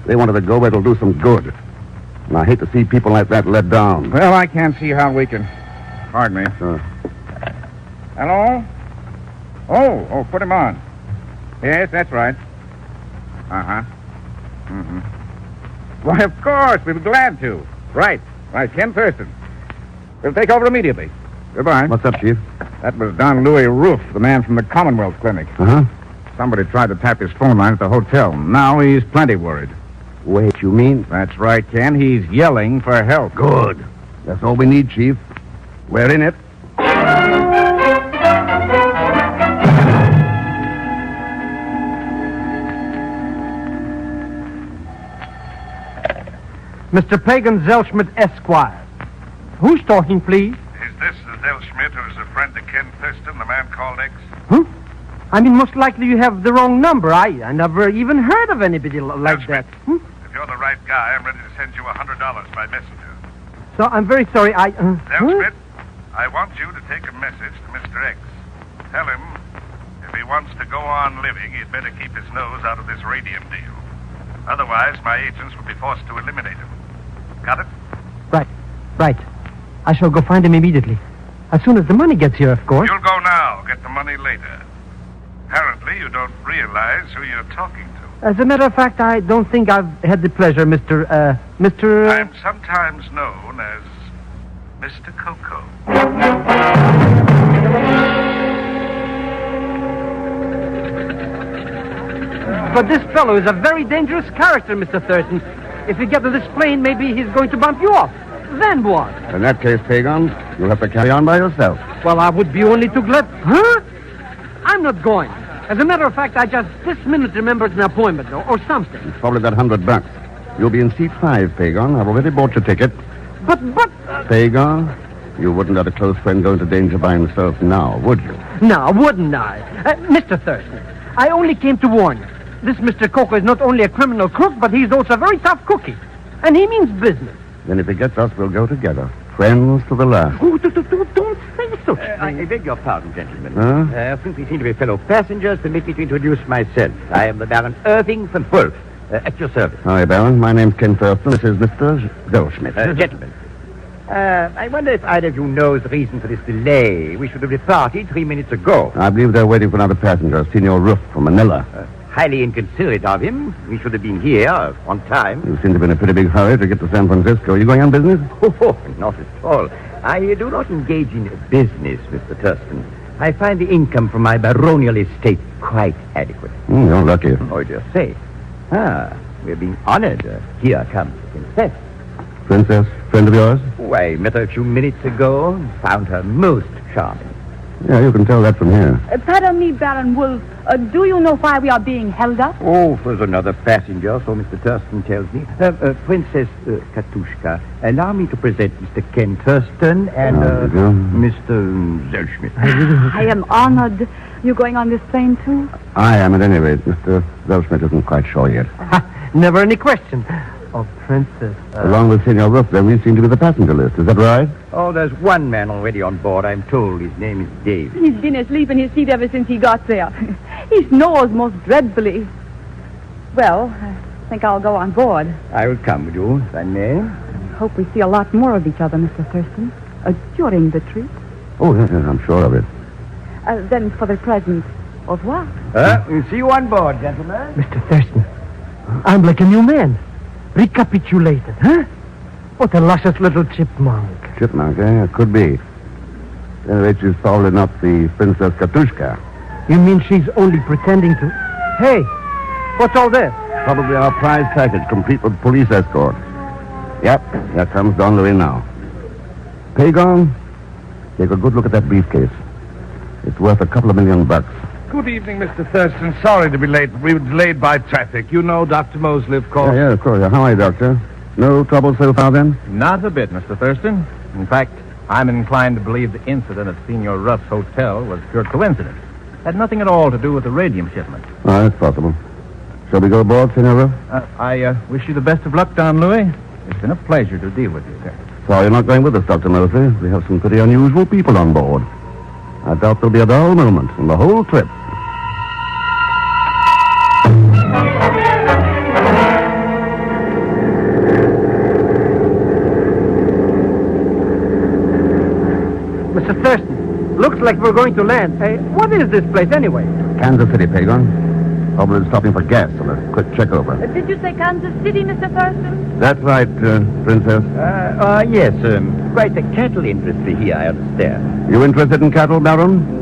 Speaker 4: They wanted to go where it'll do some good. And I hate to see people like that let down.
Speaker 10: Well, I can't see how we can... Pardon me. Hello? Oh, put him on. Yes, that's right. Uh-huh. Mm-hmm. Why, of course, we'd be glad to. Right, Ken Thurston. We'll take over immediately. Goodbye.
Speaker 4: What's up, Chief?
Speaker 10: That was Don Louis Roof, the man from the Commonwealth Clinic.
Speaker 4: Uh-huh.
Speaker 10: Somebody tried to tap his phone line at the hotel. Now he's plenty worried.
Speaker 4: Wait, you mean?
Speaker 10: That's right, Ken. He's yelling for help.
Speaker 4: Good. That's all we need, Chief. We're in it.
Speaker 5: Mr. Pagan Zellschmidt, Esquire. Who's talking, please?
Speaker 11: Is this the Zellschmidt who's a friend of Ken Thurston, the Man Called X?
Speaker 5: Huh? I mean, most likely you have the wrong number. I never even heard of anybody like that.
Speaker 11: If you're the right guy, I'm ready to send you $100 by messenger.
Speaker 5: So I'm very sorry.
Speaker 11: Smith, I want you to take a message to Mr. X. Tell him if he wants to go on living, he'd better keep his nose out of this radium deal. Otherwise, my agents will be forced to eliminate him. Got it?
Speaker 5: Right. I shall go find him immediately. As soon as the money gets here, of course.
Speaker 11: You'll go now. Get the money later. Apparently, you don't realize who you're talking to.
Speaker 5: As a matter of fact, I don't think I've had the pleasure, Mr.
Speaker 11: I'm sometimes known as Mr. Coco.
Speaker 5: But this fellow is a very dangerous character, Mr. Thurston. If you get to this plane, maybe he's going to bump you off. Then what?
Speaker 4: In that case, Pagon, you'll have to carry on by yourself.
Speaker 5: Well, I would be only too glad... Huh? I'm not going. As a matter of fact, I just this minute remembered an appointment or something.
Speaker 4: It's probably that $100. You'll be in seat 5, Pagon. I've already bought your ticket.
Speaker 5: But...
Speaker 4: Pagon, you wouldn't let a close friend go into danger by himself now, would you?
Speaker 5: No, wouldn't I? Mr. Thurston, I only came to warn you. This Mr. Coco is not only a criminal crook, but he's also a very tough cookie. And he means business.
Speaker 4: Then if he gets us, we'll go together. Friends to the last.
Speaker 5: Oh, don't say such
Speaker 12: I beg your pardon, gentlemen.
Speaker 4: Huh?
Speaker 12: Since we seem to be fellow passengers, permit me to introduce myself. I am the Baron Irving von Wolf, at your service.
Speaker 4: Hi, Baron. My name's Ken Thurston. This is Mr. Goldschmidt.
Speaker 12: Gentlemen, I wonder if either of you knows the reason for this delay. We should have departed 3 minutes ago.
Speaker 4: I believe they're waiting for another passenger, Senor Ruff from Manila.
Speaker 12: Highly inconsiderate of him. We should have been here on time.
Speaker 4: You seem to be in a pretty big hurry to get to San Francisco. Are you going on business?
Speaker 12: Oh, not at all. I do not engage in business, Mr. Thurston. I find the income from my baronial estate quite adequate.
Speaker 4: You're lucky.
Speaker 12: Oh, just say. We're being honored. Here comes the princess.
Speaker 4: Princess, friend of yours?
Speaker 12: Oh, I met her a few minutes ago and found her most charming.
Speaker 4: Yeah, you can tell that from here.
Speaker 13: Pardon me, Baron Wolf. Do you know why we are being held up?
Speaker 12: Oh, there's another passenger, so Mr. Thurston tells me. Princess Katushka, allow me to present Mr. Ken Thurston and Mr. Zellschmidt.
Speaker 13: I am honored. You going on this plane, too?
Speaker 4: I am, at any rate. Mr. Goldschmidt isn't quite sure yet.
Speaker 5: Never any question. Oh, Princess.
Speaker 4: Along with Senor Ruff, then we seem to be the passenger list. Is that right?
Speaker 12: Oh, there's one man already on board, I'm told. His name is Dave.
Speaker 13: He's been asleep in his seat ever since he got there. He snores most dreadfully. Well, I think I'll go on board.
Speaker 12: I will come with you, if I may.
Speaker 13: I hope we see a lot more of each other, Mr. Thurston, during the trip.
Speaker 4: Oh, yes, I'm sure of it.
Speaker 13: Then for the present, au revoir.
Speaker 12: We'll see you on board, gentlemen.
Speaker 5: Mr. Thurston, I'm like a new man. Recapitulated, huh? What a luscious little chipmunk.
Speaker 4: Chipmunk, eh? It could be. At any rate, she's probably not the Princess Katushka.
Speaker 5: You mean she's only pretending to... Hey, what's all this?
Speaker 4: Probably our prize package, complete with police escort. Yep, here comes Don Louis now. Pagon, take a good look at that briefcase. It's worth $2 million.
Speaker 11: Good evening, Mr. Thurston. Sorry to be late. We were delayed by traffic. You know Dr. Mosley, of course.
Speaker 4: Yeah, of course. How are you, Doctor? No trouble so far, then?
Speaker 2: Not a bit, Mr. Thurston. In fact, I'm inclined to believe the incident at Senor Ruff's hotel was pure coincidence. Had nothing at all to do with the radium shipment.
Speaker 4: Oh, that's possible. Shall we go aboard, Senor Ruff?
Speaker 2: I wish you the best of luck, Don Louis. It's been a pleasure to deal with you, sir.
Speaker 4: Sorry you're not going with us, Dr. Mosley. We have some pretty unusual people on board. I doubt there'll be a dull moment in the whole trip.
Speaker 5: Mr. Thurston, looks like we're going to land. Hey, what is this place anyway?
Speaker 4: Kansas City, Pagon. Probably stopping for gas and a quick check-over.
Speaker 13: Did you say Kansas City, Mr. Thurston?
Speaker 4: That's right, Princess.
Speaker 12: Yes, quite a cattle industry here, I understand.
Speaker 4: You interested in cattle, Baron?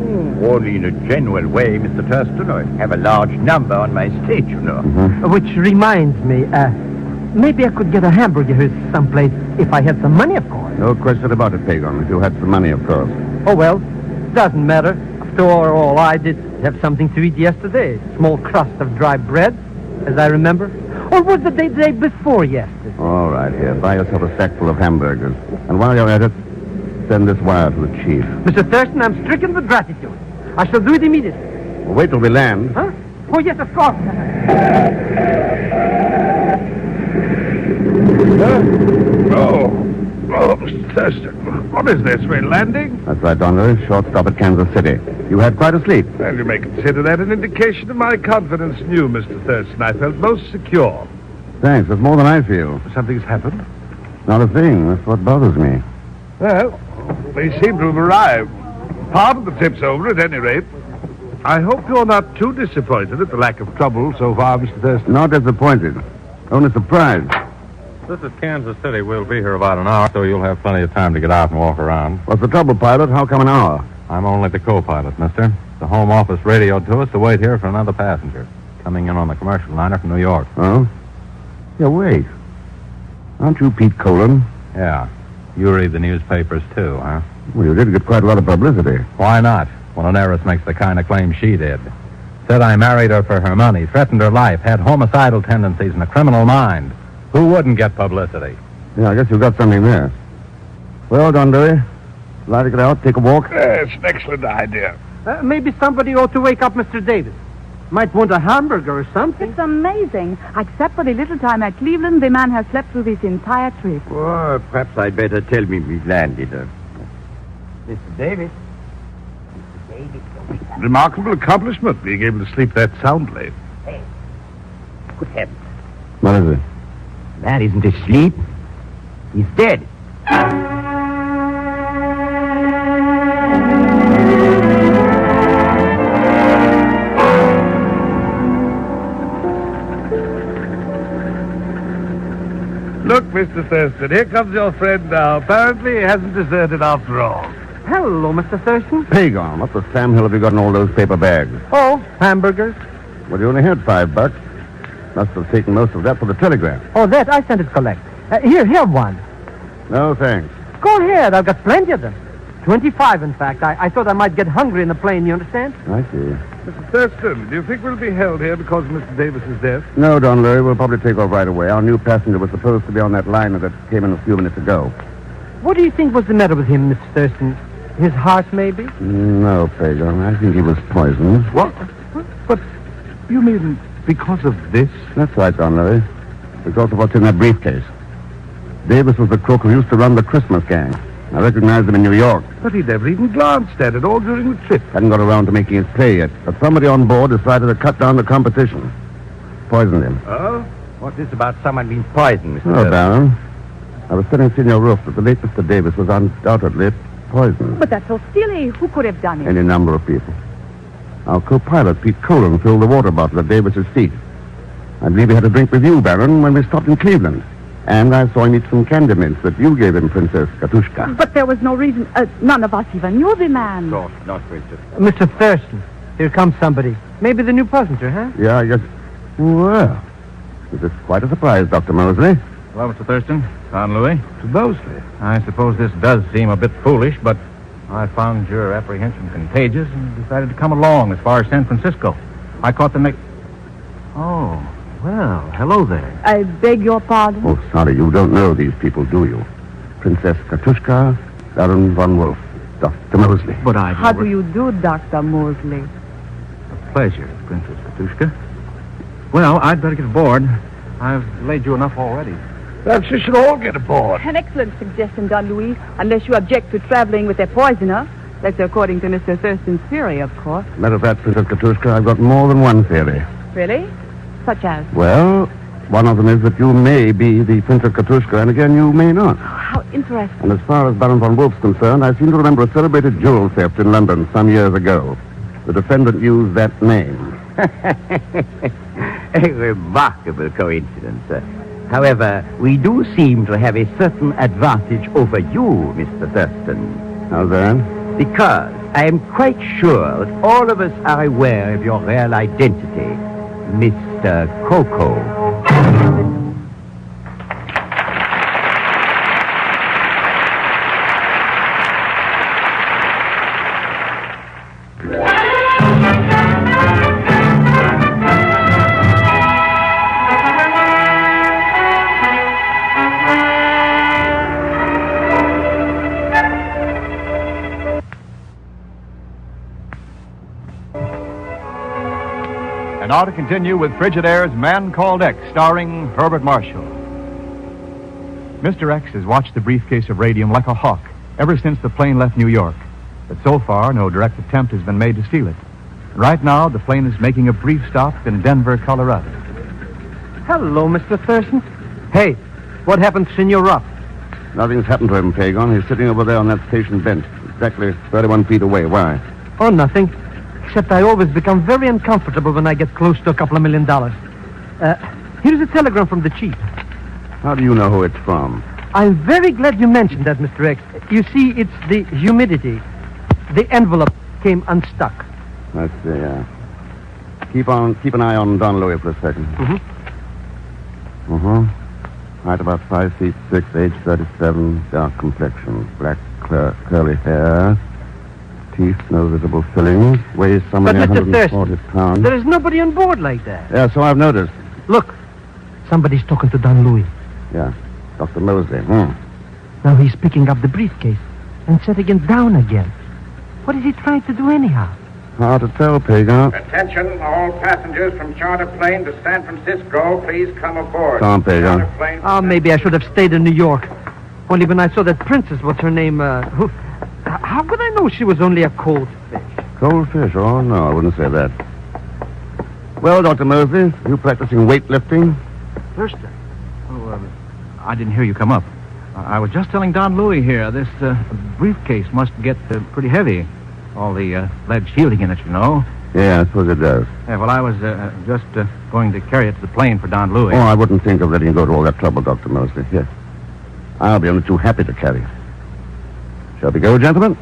Speaker 12: Only in a general way, Mr. Thurston. I have a large number on my estate, you know.
Speaker 4: Mm-hmm.
Speaker 5: Which reminds me, maybe I could get a hamburger here someplace if I had some money, of course.
Speaker 4: No question about it, Pagon. If you had some money, of course.
Speaker 5: Oh, well, doesn't matter. After all, I did have something to eat yesterday. Small crust of dry bread, as I remember. Or was the day before yesterday?
Speaker 4: All right, here. Buy yourself a sack full of hamburgers. And while you're at it, send this wire to the chief.
Speaker 5: Mr. Thurston, I'm stricken with gratitude. I shall do it immediately.
Speaker 4: Well, wait till we land.
Speaker 5: Huh? Oh, yes, of course.
Speaker 11: Oh, Mr. Thurston. What is this? We're landing?
Speaker 4: That's right, Don Lewis. Short stop at Kansas City. You had quite a sleep.
Speaker 11: Well, you may consider that an indication of my confidence in you, Mr. Thurston. I felt most secure.
Speaker 4: Thanks. That's more than I feel.
Speaker 11: Something's happened?
Speaker 4: Not a thing. That's what bothers me.
Speaker 11: Well, we seem to have arrived. Part of the trip's over, at any rate. I hope you're not too disappointed at the lack of trouble so far, Mr. Thurston.
Speaker 4: Not disappointed. Only surprised.
Speaker 2: This is Kansas City. We'll be here about an hour, so you'll have plenty of time to get out and walk around.
Speaker 4: What's the trouble, pilot? How come an hour?
Speaker 2: I'm only the co-pilot, mister. The home office radioed to us to wait here for another passenger, coming in on the commercial liner from New York.
Speaker 4: Oh? Yeah, wait. Aren't you Pete Colon?
Speaker 2: Yeah. You read the newspapers, too, huh?
Speaker 4: Well, you did get quite a lot of publicity.
Speaker 2: Why not, when an heiress makes the kind of claim she did? Said I married her for her money, threatened her life, had homicidal tendencies and a criminal mind. Who wouldn't get publicity?
Speaker 4: Yeah, I guess you've got something there. Well, Don Dewey, like to get out, take a walk?
Speaker 11: It's an excellent idea.
Speaker 5: Maybe somebody ought to wake up Mr. Davis. Might want a hamburger or something.
Speaker 13: It's amazing. Except for the little time at Cleveland, the man has slept through this entire trip.
Speaker 12: Well, perhaps I'd better tell me we've landed. Mr. Davis.
Speaker 11: Remarkable accomplishment, being able to sleep that soundly.
Speaker 12: Good heavens.
Speaker 4: What is it?
Speaker 12: That isn't asleep. He's dead.
Speaker 11: Look, Mr. Thurston, here comes your friend now. Apparently he hasn't deserted after all.
Speaker 5: Hello, Mr. Thurston.
Speaker 4: Pagon, what the Sam Hill have you got in all those paper bags?
Speaker 5: Oh, hamburgers.
Speaker 4: Well, you only had $5. Must have taken most of that for the telegram.
Speaker 5: Oh, that I sent it collect. Here, one.
Speaker 4: No, thanks.
Speaker 5: Go ahead. I've got plenty of them. 25, in fact. I thought I might get hungry in the plane, you understand?
Speaker 4: I see.
Speaker 11: Mr. Thurston, do you think we'll be held here because of Mr. Davis's death?
Speaker 4: No, Don Lurie, we'll probably take off right away. Our new passenger was supposed to be on that liner that came in a few minutes ago.
Speaker 5: What do you think was the matter with him, Mr. Thurston? His heart, maybe?
Speaker 4: No, Pagon. I think he was poisoned.
Speaker 11: What? But you mean because of this?
Speaker 4: That's right, Don Lurie. Because of what's in that briefcase. Davis was the crook who used to run the Christmas gang. I recognized him in New York.
Speaker 11: But he never even glanced at it all during the trip.
Speaker 4: Hadn't got around to making his play yet. But somebody on board decided to cut down the competition. Poisoned him.
Speaker 11: Oh?
Speaker 12: What's this about someone being poisoned, Mr.
Speaker 4: Oh, Baron. I was telling Senor Roof that the late Mr. Davis was undoubtedly poisoned.
Speaker 13: But that's so silly. Who could have done it?
Speaker 4: Any number of people. Our co-pilot, Pete Colon, filled the water bottle at Davis's seat. I believe he had a drink with you, Baron, when we stopped in Cleveland. And I saw him eat some candy mints that you gave him, Princess Katushka.
Speaker 13: But there was no reason. None of us even knew the man.
Speaker 12: No, not Princess.
Speaker 5: Mr. Thurston, here comes somebody. Maybe the new passenger, huh?
Speaker 4: Yeah, I guess. Well, this is quite a surprise, Dr. Mosley.
Speaker 2: Hello, Mr. Thurston. Don Louis.
Speaker 11: To Mosley.
Speaker 2: I suppose this does seem a bit foolish, but I found your apprehension contagious and decided to come along as far as San Francisco. I caught the next... Oh, well, hello there.
Speaker 13: I beg your pardon.
Speaker 4: Oh, sorry, you don't know these people, do you? Princess Katushka, Baron von Wolf, Dr. Mosley.
Speaker 2: But I...
Speaker 13: How do you do, Dr. Mosley?
Speaker 2: A pleasure, Princess Katushka. Well, I'd better get aboard. I've laid you enough already.
Speaker 11: Perhaps you should all get aboard.
Speaker 13: An excellent suggestion, Don Louis, unless you object to traveling with a poisoner. That's according to Mr. Thurston's theory, of course.
Speaker 4: Matter of fact, Princess Katushka, I've got more than one theory.
Speaker 13: Really? Such as?
Speaker 4: Well, one of them is that you may be the Princess Katushka, and again, you may not.
Speaker 13: How interesting.
Speaker 4: And as far as Baron von Wolf's concerned, I seem to remember a celebrated jewel theft in London some years ago. The defendant used that name.
Speaker 12: A remarkable coincidence. However, we do seem to have a certain advantage over you, Mr. Thurston.
Speaker 4: How's that?
Speaker 12: Because I am quite sure that all of us are aware of your real identity, Mr. Coco.
Speaker 2: Now to continue with Frigidaire's Man Called X, starring Herbert Marshall. Mr. X has watched the briefcase of radium like a hawk ever since the plane left New York. But so far, no direct attempt has been made to steal it. Right now, the plane is making a brief stop in Denver, Colorado.
Speaker 5: Hello, Mr. Thurston. Hey, what happened to Senor Ruff?
Speaker 4: Nothing's happened to him, Pagon. He's sitting over there on that station bench, exactly 31 feet away. Why?
Speaker 5: Oh, nothing. Except I always become very uncomfortable when I get close to $2 million. Here's a telegram from the chief.
Speaker 4: How do you know who it's from?
Speaker 5: I'm very glad you mentioned that, Mr. X. You see, it's the humidity. The envelope came unstuck.
Speaker 4: Let's see, Keep an eye on Don Louis for a second. Height about 5 feet 6, age 37, dark complexion, black curly hair, teeth, no visible fillings, weighs somewhere
Speaker 5: But,
Speaker 4: near
Speaker 5: Mr.
Speaker 4: 140
Speaker 5: Thurston,
Speaker 4: pounds.
Speaker 5: there is nobody on board like that.
Speaker 4: Yeah, so I've noticed.
Speaker 5: Look, somebody's talking to Don Louis.
Speaker 4: Yeah, Dr. Mosley.
Speaker 5: Now he's picking up the briefcase and setting it down again. What is he trying to do anyhow?
Speaker 4: Hard to tell, Pagon.
Speaker 10: Attention, all passengers from charter plane to San Francisco, please come aboard.
Speaker 4: Tom, Pagon.
Speaker 10: Charter plane-
Speaker 5: Oh, maybe I should have stayed in New York. Only when I saw that princess, what's her name, how could I know she was only a cold fish?
Speaker 4: Cold fish? Oh, no, I wouldn't say that. Well, Dr. Mosley, you practicing weightlifting?
Speaker 3: Thurston. Oh, I didn't hear you come up. I was just telling Don Louis here, this briefcase must get pretty heavy. All the lead shielding in it, you know.
Speaker 4: Yeah, I suppose it does.
Speaker 3: Yeah, well, I was just going to carry it to the plane for Don Louis.
Speaker 4: Oh, I wouldn't think of letting you go to all that trouble, Dr. Mosley. Here. I'll be only too happy to carry it. Shall we go, gentlemen?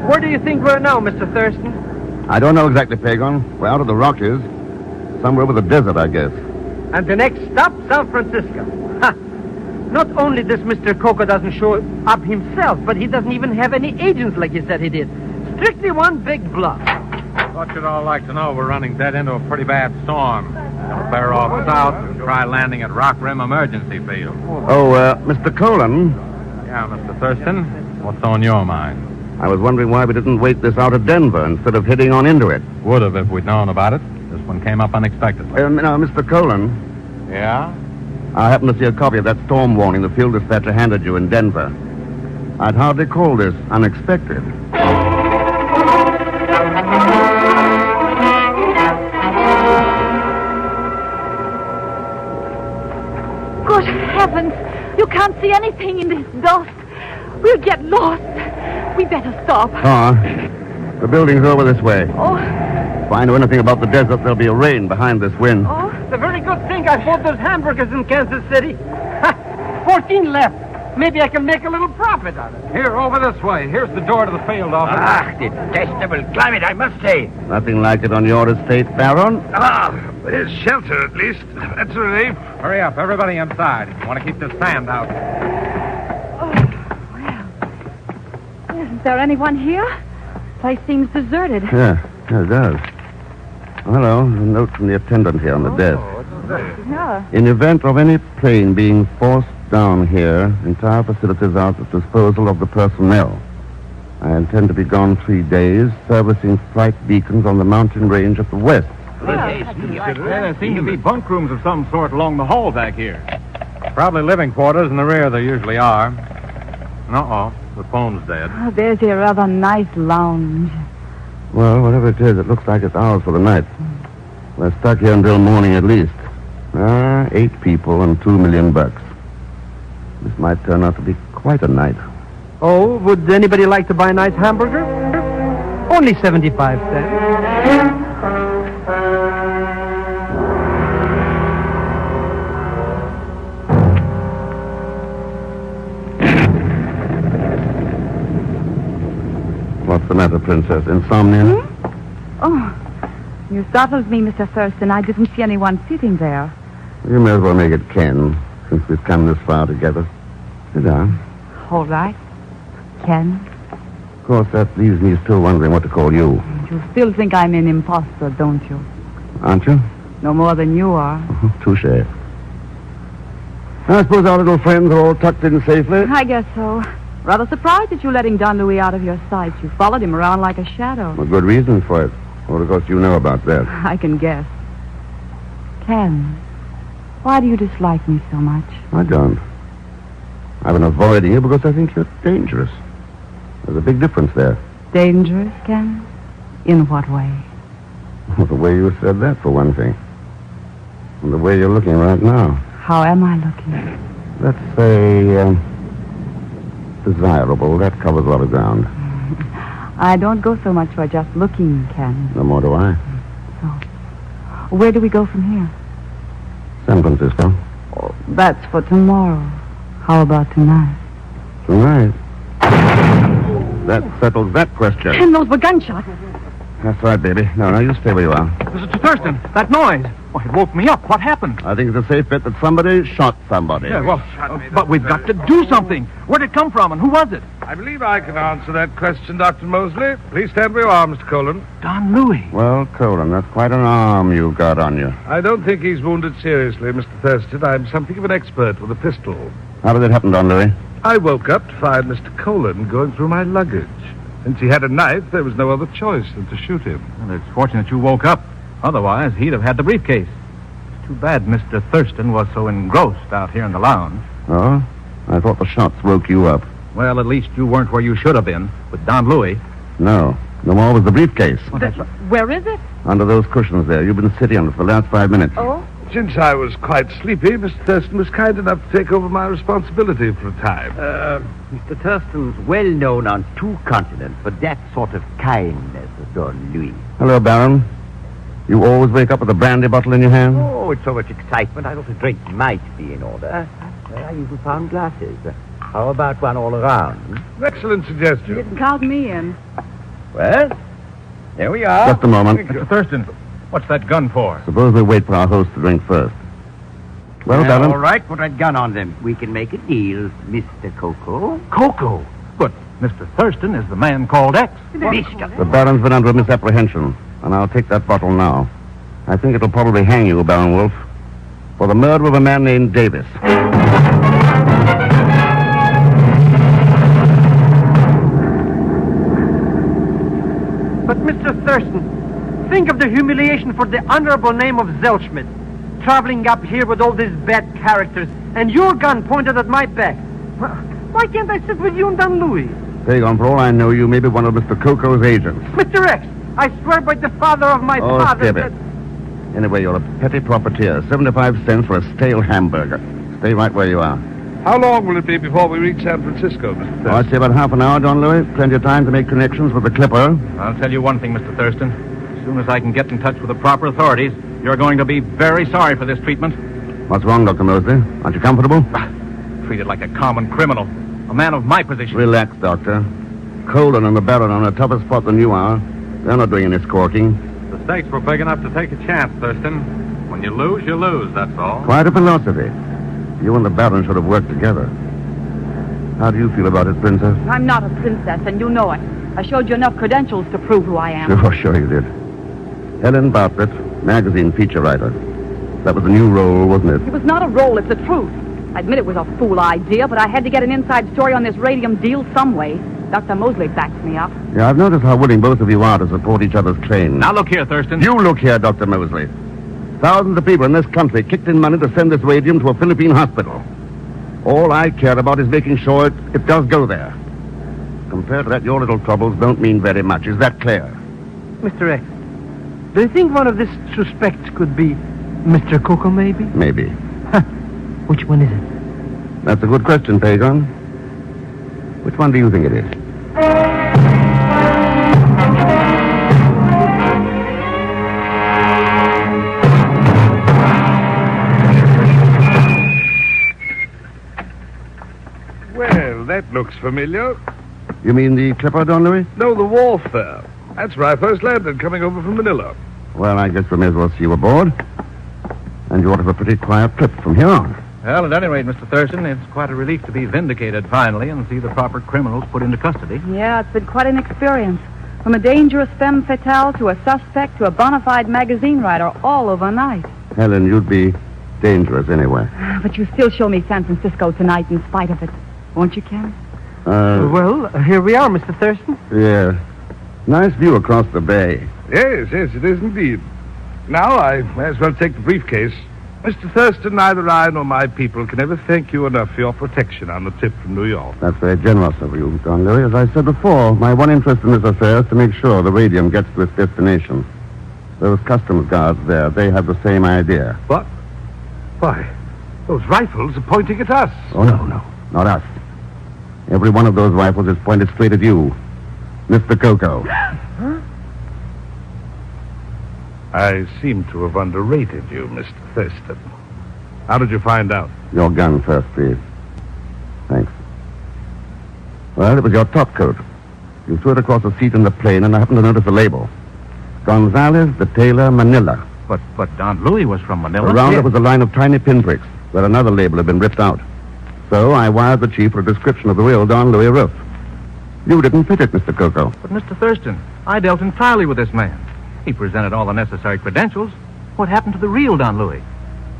Speaker 5: Where do you think we're now, Mr. Thurston?
Speaker 4: I don't know exactly, Pagon. We're out of the Rockies. Somewhere over the desert, I guess.
Speaker 5: And the next stop, San Francisco. Ha! Not only does Mr. Coco doesn't show up himself, but he doesn't even have any agents like he said he did. Strictly one big bluff.
Speaker 14: Thought you'd all like to know we're running dead into a pretty bad storm. Gonna bear off south and try landing at Rock Rim Emergency Field.
Speaker 4: Oh, Mr. Colon.
Speaker 14: Yeah, Mr. Thurston, what's on your mind?
Speaker 4: I was wondering why we didn't wait this out of Denver instead of heading on into it.
Speaker 14: Would have if we'd known about it. This one came up unexpectedly.
Speaker 4: Now, Mr. Colon.
Speaker 14: Yeah?
Speaker 4: I happened to see a copy of that storm warning the field dispatcher handed you in Denver. I'd hardly call this unexpected.
Speaker 13: Good heavens! You can't see anything in this dust. We'll get lost. We better stop.
Speaker 4: The building's over this way.
Speaker 13: Oh.
Speaker 4: If I know anything about the desert, there'll be a rain behind this wind.
Speaker 5: Oh, it's a very good thing I bought those hamburgers in Kansas City. 14 left. Maybe I can make a little profit on it.
Speaker 14: Here, over this way. Here's the door to the field office.
Speaker 15: Ah, detestable climate, I must say.
Speaker 4: Nothing like it on your estate, Baron.
Speaker 11: There's shelter at least. That's a relief.
Speaker 14: Hurry up, everybody inside. I want to keep this sand out.
Speaker 13: Isn't there anyone here? Place seems deserted.
Speaker 4: Yeah, it does. Oh, hello, a note from the attendant here on the desk.
Speaker 13: Yeah.
Speaker 4: In event of any plane being forced down here, entire facilities are at the disposal of the personnel. I intend to be gone 3 days, servicing flight beacons on the mountain range at the west.
Speaker 14: There seem to be bunk rooms of some sort along the hall back here. Probably living quarters in the rear, there usually are. Uh-oh, the phone's dead.
Speaker 13: Oh, there's a rather nice lounge.
Speaker 4: Well, whatever it is, it looks like it's ours for the night. We're stuck here until morning at least. 8 people and $2 million. This might turn out to be quite a night.
Speaker 5: Oh, would anybody like to buy a nice hamburger? Only 75 cents.
Speaker 4: What's the matter, Princess? Insomnia?
Speaker 13: Oh, you startled me, Mr. Thurston. I didn't see anyone sitting there.
Speaker 4: You may as well make it Ken, since we've come this far together. Sit down.
Speaker 13: All right. Ken,
Speaker 4: Of course, that leaves me still wondering what to call you.
Speaker 13: you still think I'm an imposter, don't you?
Speaker 4: Aren't you?
Speaker 13: No more than you are.
Speaker 4: Touche. I suppose our little friends are all tucked in safely.
Speaker 13: I guess so. Rather surprised at you letting Don Louis out of your sight. You followed him around like a shadow.
Speaker 4: A good reason for it. Well, of course, you know about that.
Speaker 13: I can guess. Ken, why do you dislike me so much?
Speaker 4: I don't. I've been avoiding you because I think you're dangerous. There's a big difference there.
Speaker 13: Dangerous, Ken? In what way?
Speaker 4: Well, the way you said that, for one thing. And the way you're looking right now.
Speaker 13: How am I looking?
Speaker 4: Let's say, desirable. That covers a lot of ground.
Speaker 13: I don't go so much for just looking, Ken.
Speaker 4: No more do I.
Speaker 13: So, where do we go from here?
Speaker 4: San Francisco.
Speaker 13: Oh, that's for tomorrow. How about tonight?
Speaker 4: Tonight. That settles that question.
Speaker 13: Ken, those were gunshots.
Speaker 4: That's right, baby. No, you stay where you are.
Speaker 14: Mr. Thurston, that noise. Why, it woke me up. What happened?
Speaker 4: I think it's a safe bet that somebody shot somebody.
Speaker 14: Yeah, well, but we've got to do something. Where'd it come from, and who was it?
Speaker 11: I believe I can answer that question, Dr. Mosley. Please stand where you are, Mr. Colon.
Speaker 14: Don Louis.
Speaker 4: Well, Colin, that's quite an arm you've got on you.
Speaker 11: I don't think he's wounded seriously, Mr. Thurston. I'm something of an expert with a pistol.
Speaker 4: How did it happen, Don Louis?
Speaker 11: I woke up to find Mr. Colon going through my luggage. Since he had a knife, there was no other choice than to shoot him.
Speaker 14: Well, it's fortunate you woke up. Otherwise, he'd have had the briefcase. It's too bad Mr. Thurston was so engrossed out here in the lounge.
Speaker 4: Oh? I thought the shots woke you up.
Speaker 14: Well, at least you weren't where you should have been, with Don Louis.
Speaker 4: No. No more was the briefcase.
Speaker 14: Oh, that's right.
Speaker 13: Where is it?
Speaker 4: Under those cushions there. You've been sitting on it for the last 5 minutes.
Speaker 13: Oh?
Speaker 11: Since I was quite sleepy, Mr. Thurston was kind enough to take over my responsibility for a time.
Speaker 12: Mr. Thurston's well known on 2 continents for that sort of kindness, Don Louis.
Speaker 4: Hello, Baron. You always wake up with a brandy bottle in your hand?
Speaker 12: Oh, it's so much excitement. I thought a drink might be in order. I even found glasses. How about one all around?
Speaker 11: Excellent suggestion.
Speaker 13: You didn't count me in.
Speaker 12: Well, there we are.
Speaker 4: Just a moment.
Speaker 14: Mr. Thurston, what's that gun for?
Speaker 4: Suppose we wait for our host to drink first. Well,
Speaker 12: Well,
Speaker 4: Baron.
Speaker 12: all right, put that gun on them. We can make a deal, Mr. Coco.
Speaker 14: Coco. But Mr. Thurston is the man called X.
Speaker 12: Mister.
Speaker 4: The Baron's been under a misapprehension, and I'll take that bottle now. I think it'll probably hang you, Baron Wolf, for the murder of a man named Davis.
Speaker 5: But, Mr. Thurston, think of the humiliation for the honorable name of Zelschmidt. Traveling up here with all these bad characters, and your gun pointed at my back. Why can't I sit with you and Don Louis?
Speaker 4: Pagon, for all I know, you may be one of Mr. Coco's agents.
Speaker 5: Mr. X, I swear by the father of my
Speaker 4: Oh,
Speaker 5: father
Speaker 4: skip it. Anyway, you're a petty profiteer. 75 cents for a stale hamburger. Stay right where you are.
Speaker 11: How long will it be before we reach San Francisco, Mr. Thurston?
Speaker 4: I'd say about half an hour, Don Louis. Plenty of time to make connections with the Clipper.
Speaker 14: I'll tell you one thing, Mr. Thurston. As soon as I can get in touch with the proper authorities, you're going to be very sorry for this treatment.
Speaker 4: What's wrong, Dr. Mosley? Aren't you comfortable?
Speaker 14: Treated like a common criminal. A man of my position.
Speaker 4: Relax, Doctor. Colin and the Baron are in a tougher spot than you are. They're not doing any scorking.
Speaker 14: The stakes were big enough to take a chance, Thurston. When you lose, that's all.
Speaker 4: Quite a philosophy. You and the Baron should have worked together. How do you feel about it, Princess?
Speaker 13: I'm not a princess, and you know it. I showed you enough credentials to prove who I am.
Speaker 4: Sure you did. Helen Bartlett, magazine feature writer. That was a new role, wasn't it?
Speaker 13: It was not a role, it's the truth. I admit it was a fool idea, but I had to get an inside story on this radium deal some way. Dr. Mosley backs me up.
Speaker 4: Yeah, I've noticed how willing both of you are to support each other's claims.
Speaker 14: Now look here, Thurston.
Speaker 4: You look here, Dr. Mosley. Thousands of people in this country kicked in money to send this radium to a Philippine hospital. All I care about is making sure it does go there. Compared to that, your little troubles don't mean very much. Is that clear?
Speaker 5: Mr. X, do you think one of these suspects could be Mr. Coco, maybe?
Speaker 4: Maybe.
Speaker 5: Which one is it?
Speaker 4: That's a good question, Pagon. Which one do you think it is?
Speaker 11: Well, that looks familiar.
Speaker 4: You mean the Clipper, Don Louis?
Speaker 11: No, the wharf there. That's where I first landed, coming over from Manila.
Speaker 4: Well, I guess we may as well see you aboard. And you ought to have a pretty quiet trip from here on.
Speaker 14: Well, at any rate, Mr. Thurston, it's quite a relief to be vindicated finally and see the proper criminals put into custody.
Speaker 13: Yeah, it's been quite an experience. From a dangerous femme fatale to a suspect to a bona fide magazine writer all overnight.
Speaker 4: Helen, you'd be dangerous anyway.
Speaker 13: But you still show me San Francisco tonight in spite of it. Won't you, Ken?
Speaker 5: Well, here we are, Mr. Thurston.
Speaker 4: Yeah. Nice view across the bay.
Speaker 11: Yes, it is indeed. Now I may as well take the briefcase. Mr. Thurston, neither I nor my people can ever thank you enough for your protection on the trip from New York.
Speaker 4: That's very generous of you, Don Louis. As I said before, my one interest in this affair is to make sure the radium gets to its destination. Those customs guards there, they have the same idea.
Speaker 11: What? Why, those rifles are pointing at us.
Speaker 4: Oh, no, not us. Every one of those rifles is pointed straight at you, Mr. Coco.
Speaker 11: Huh? I seem to have underrated you, Mr. Thurston. How did you find out?
Speaker 4: Your gun first, please. Thanks. Well, it was your top coat. You threw it across the seat in the plane, and I happened to notice the label. Gonzalez, the tailor, Manila.
Speaker 14: But Don Louis was from Manila.
Speaker 4: Around it was a line of tiny pinpricks, where another label had been ripped out. So I wired the chief for a description of the real Don Louis roof. You didn't fit it, Mr. Coco.
Speaker 14: But, Mr. Thurston, I dealt entirely with this man. He presented all the necessary credentials. What happened to the real Don Louis?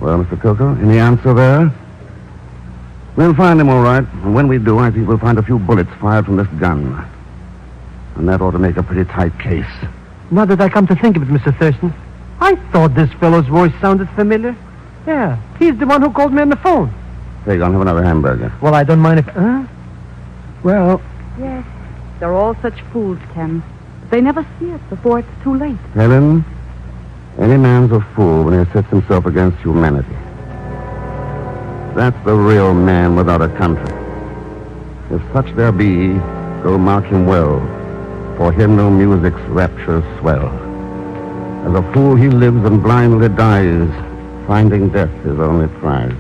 Speaker 4: Well, Mr. Coco, any answer there? We'll find him all right. And when we do, I think we'll find a few bullets fired from this gun. And that ought to make a pretty tight case.
Speaker 5: Now that I come to think of it, Mr. Thurston, I thought this fellow's voice sounded familiar. Yeah, he's the one who called me on the phone.
Speaker 4: Pagon, have another hamburger.
Speaker 5: Well, I don't mind if... Huh?
Speaker 4: Well...
Speaker 13: Yes, they're all such fools, Ken. They never see it before it's too late.
Speaker 4: Helen, any man's a fool when he sets himself against humanity. That's the real man without a country. If such there be, go mark him well. For him no music's raptures swell. As a fool he lives and blindly dies, finding death his only prize.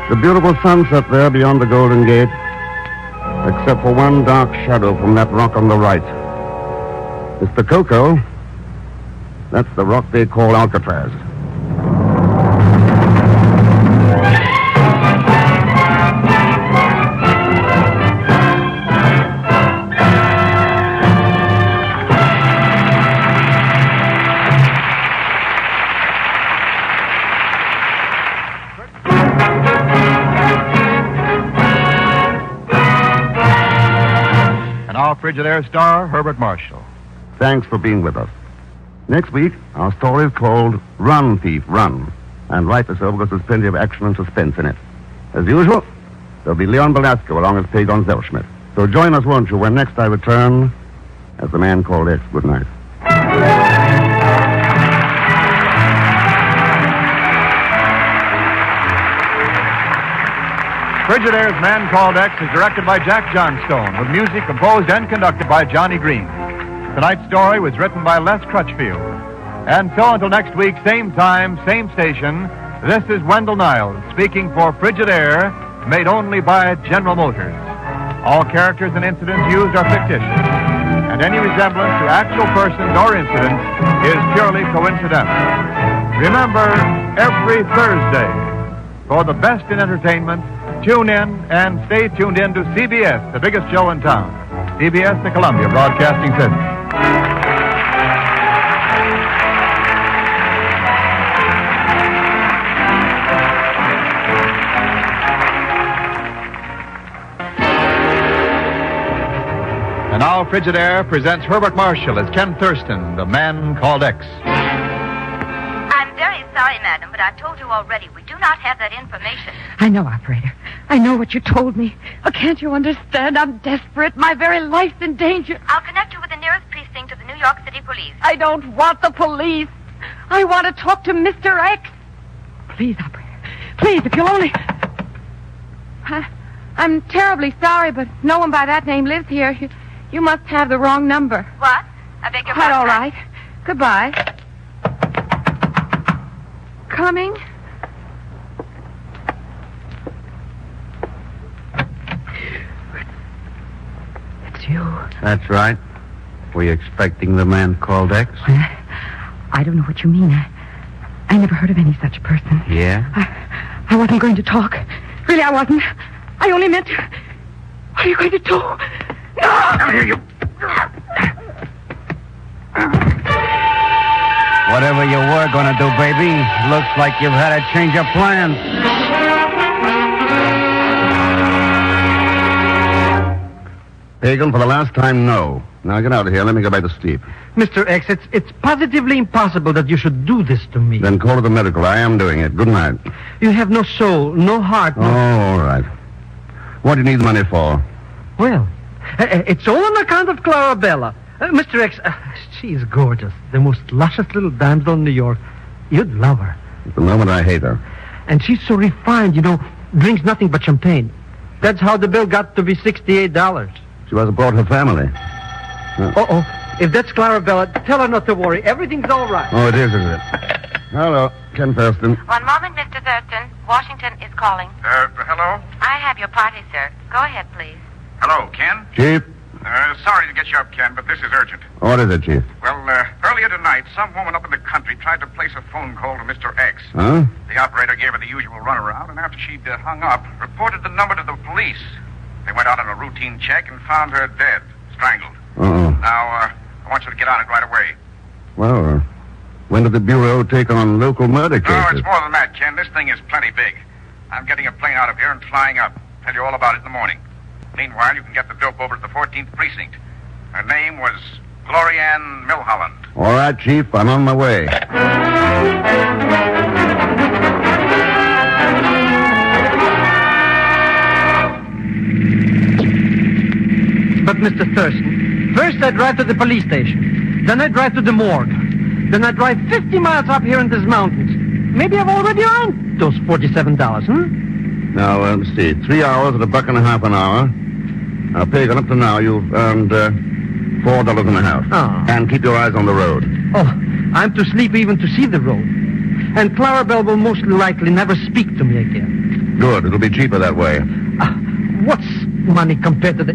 Speaker 4: The beautiful sunset there beyond the Golden Gate, except for one dark shadow from that rock on the right. Mr. Coco, that's the rock they call Alcatraz.
Speaker 2: Frigidaire star Herbert Marshall.
Speaker 4: Thanks for being with us. Next week, our story is called Run, Thief, Run. And rightly so, because there's plenty of action and suspense in it. As usual, there'll be Leon Belasco along as Pagon Zellschmidt. So join us, won't you, when next I return as the man called X. Good night.
Speaker 2: Frigidaire's Man Called X is directed by Jack Johnstone, with music composed and conducted by Johnny Green. Tonight's story was written by Les Crutchfield. And so until next week, same time, same station, this is Wendell Niles speaking for Frigidaire, made only by General Motors. All characters and incidents used are fictitious, and any resemblance to actual persons or incidents is purely coincidental. Remember, every Thursday, for the best in entertainment, tune in and stay tuned in to CBS, the biggest show in town. CBS, the Columbia Broadcasting System. And now Frigidaire presents Herbert Marshall as Ken Thurston, the Man Called X.
Speaker 16: I'm very sorry, madam, but I've told you already. We do not have that information.
Speaker 9: I know, operator. I know what you told me. Oh, can't you understand? I'm desperate. My very life's in danger.
Speaker 16: I'll connect you with the nearest precinct of the New York City Police.
Speaker 9: I don't want the police. I want to talk to Mr. X. Please, operator. Please, if you'll only... I'm terribly sorry, but no one by that name lives here. You must have the wrong number.
Speaker 16: What? I beg your
Speaker 9: Quite
Speaker 16: pardon.
Speaker 9: all right. Goodbye. Coming? It's you.
Speaker 3: That's right. Were you expecting the Man Called X?
Speaker 9: I don't know what you mean. I never heard of any such person.
Speaker 3: Yeah?
Speaker 9: I wasn't going to talk. Really, I wasn't. I only meant to... What are you going to do? No!
Speaker 3: Come here, you... Whatever you were going to do, baby, looks like you've had a change of plans.
Speaker 4: Pagan, for the last time, no. Now get out of here. Let me go back to Steve.
Speaker 5: Mr. X, it's positively impossible that you should do this to me.
Speaker 4: Then call to the medical. I am doing it. Good night.
Speaker 5: You have no soul, no heart.
Speaker 4: Oh, all right. What do you need the money for?
Speaker 5: Well, it's all on account of Clarabella. Mr. X, she's gorgeous. The most luscious little damsel in New York. You'd love her.
Speaker 4: At the moment, I hate her.
Speaker 5: And she's so refined, drinks nothing but champagne. That's how the bill got to be $68.
Speaker 4: She must have brought her family.
Speaker 5: Uh-oh. If that's Clarabella, tell her not to worry. Everything's all right.
Speaker 4: Oh, it is it? Hello, Ken Thurston.
Speaker 16: One moment, Mr. Thurston. Washington is calling.
Speaker 11: Hello?
Speaker 16: I have your party, sir. Go ahead, please.
Speaker 11: Hello, Ken?
Speaker 4: Chief?
Speaker 11: Sorry to get you up, Ken, but this is urgent.
Speaker 4: What is it, Chief?
Speaker 11: Well, earlier tonight, some woman up in the country tried to place a phone call to Mr. X.
Speaker 4: Huh?
Speaker 11: The operator gave her the usual runaround, and after she'd hung up, reported the number to the police. They went out on a routine check and found her dead, strangled.
Speaker 4: Uh-oh.
Speaker 11: Now, I want you to get on it right away.
Speaker 4: Well, when did the Bureau take on local murder cases?
Speaker 11: No, it's more than that, Ken. This thing is plenty big. I'm getting a plane out of here and flying up. Tell you all about it in the morning. Meanwhile, you can get the dope over to the 14th Precinct. Her name was Glorianne Milholland.
Speaker 4: All right, Chief. I'm on my way.
Speaker 5: But, Mr. Thurston, first I drive to the police station. Then I drive to the morgue. Then I drive 50 miles up here in these mountains. Maybe I've already earned those $47,
Speaker 4: Now, let's see. 3 hours at $1.50 an hour. Now, Pagan, up to now, you've earned $4.50.
Speaker 5: Oh.
Speaker 4: And keep your eyes on the road.
Speaker 5: Oh, I'm too sleepy even to see the road. And Clarabelle will most likely never speak to me again.
Speaker 4: Good. It'll be cheaper that way.
Speaker 5: What's money compared to the...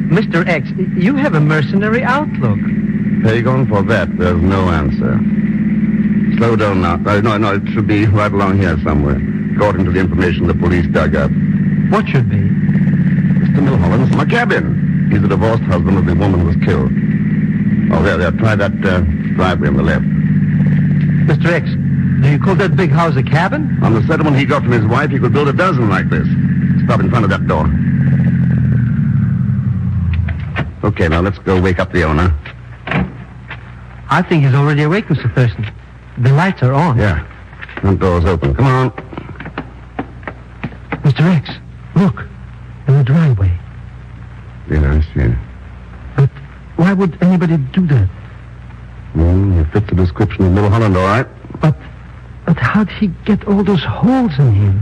Speaker 5: Mr. X, you have a mercenary outlook.
Speaker 4: Pagan, for that, there's no answer. Slow down now. No, it should be right along here somewhere, according to the information the police dug up.
Speaker 5: What should be?
Speaker 4: Mr. Milholland's my cabin. He's the divorced husband of the woman who was killed. Oh, there. Try that driveway on the left.
Speaker 5: Mr. X, do you call that big house a cabin?
Speaker 4: On the settlement he got from his wife, he could build a dozen like this. Stop in front of that door. Okay, now let's go wake up the owner.
Speaker 5: I think he's already awake, Mr. Thurston. The lights are on.
Speaker 4: Yeah. Front door's open. Come on.
Speaker 5: Mr. X, look. In the driveway.
Speaker 4: Yeah, I see.
Speaker 5: But why would anybody do that?
Speaker 4: It fits the description of Milholland, all right.
Speaker 5: But how'd he get all those holes in him?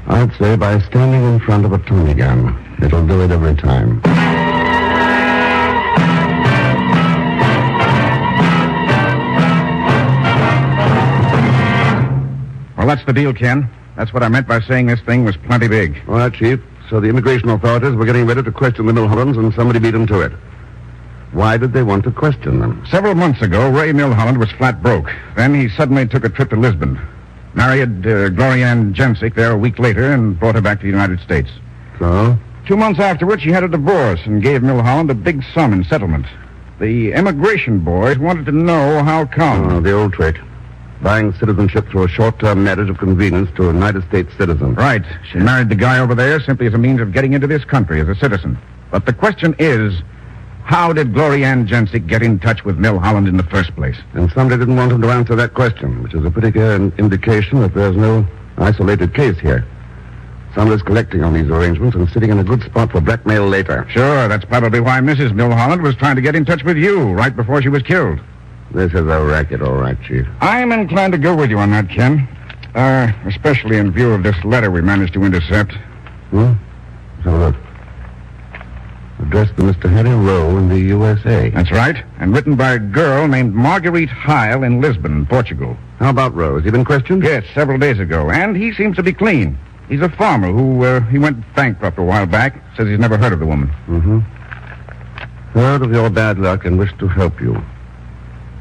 Speaker 4: I'd say by standing in front of a Tommy gun. It'll do it every time.
Speaker 10: Well, that's the deal, Ken. That's what I meant by saying this thing was plenty big.
Speaker 4: All right, Chief. So the immigration authorities were getting ready to question the Milhollands, and somebody beat them to it. Why did they want to question them?
Speaker 10: Several months ago, Ray Milholland was flat broke. Then he suddenly took a trip to Lisbon. Married Glorianne Jensic there a week later and brought her back to the United States.
Speaker 4: So?
Speaker 10: 2 months afterward, she had a divorce and gave Milholland a big sum in settlement. The immigration boys wanted to know how come.
Speaker 4: Oh, the old trick. Buying citizenship through a short-term marriage of convenience to a United States citizen.
Speaker 10: Right. She married the guy over there simply as a means of getting into this country as a citizen. But the question is, how did Glorianne Jensic get in touch with Milholland in the first place?
Speaker 4: And somebody didn't want him to answer that question, which is a pretty clear indication that there's no isolated case here. Somebody's collecting on these arrangements and sitting in a good spot for blackmail later.
Speaker 10: Sure, that's probably why Mrs. Milholland was trying to get in touch with you right before she was killed.
Speaker 4: This is a racket, all right, Chief.
Speaker 10: I'm inclined to go with you on that, Ken. Especially in view of this letter we managed to intercept.
Speaker 4: Let's have a look. Addressed to Mr. Harry Rowe in the USA.
Speaker 10: That's right. And written by a girl named Marguerite Heil in Lisbon, Portugal.
Speaker 4: How about Rowe? Has he been questioned?
Speaker 10: Yes, several days ago. And he seems to be clean. He's a farmer who, he went bankrupt a while back. Says he's never heard of the woman.
Speaker 4: Heard of your bad luck and wish to help you.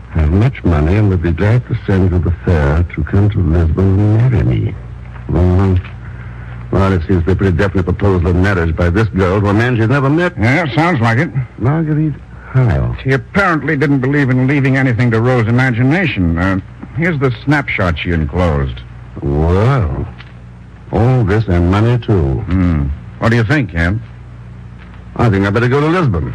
Speaker 4: Have much money and would be glad to send you the fare to come to Lisbon and marry me. Well, it seems to be a pretty definite proposal of marriage by this girl to a man she's never met.
Speaker 10: Yeah, sounds like it.
Speaker 4: Marguerite How?
Speaker 10: She apparently didn't believe in leaving anything to Rose's imagination. Here's the snapshot she enclosed.
Speaker 4: Well, all this and money, too.
Speaker 10: What do you think, Kent?
Speaker 4: I think I better go to Lisbon.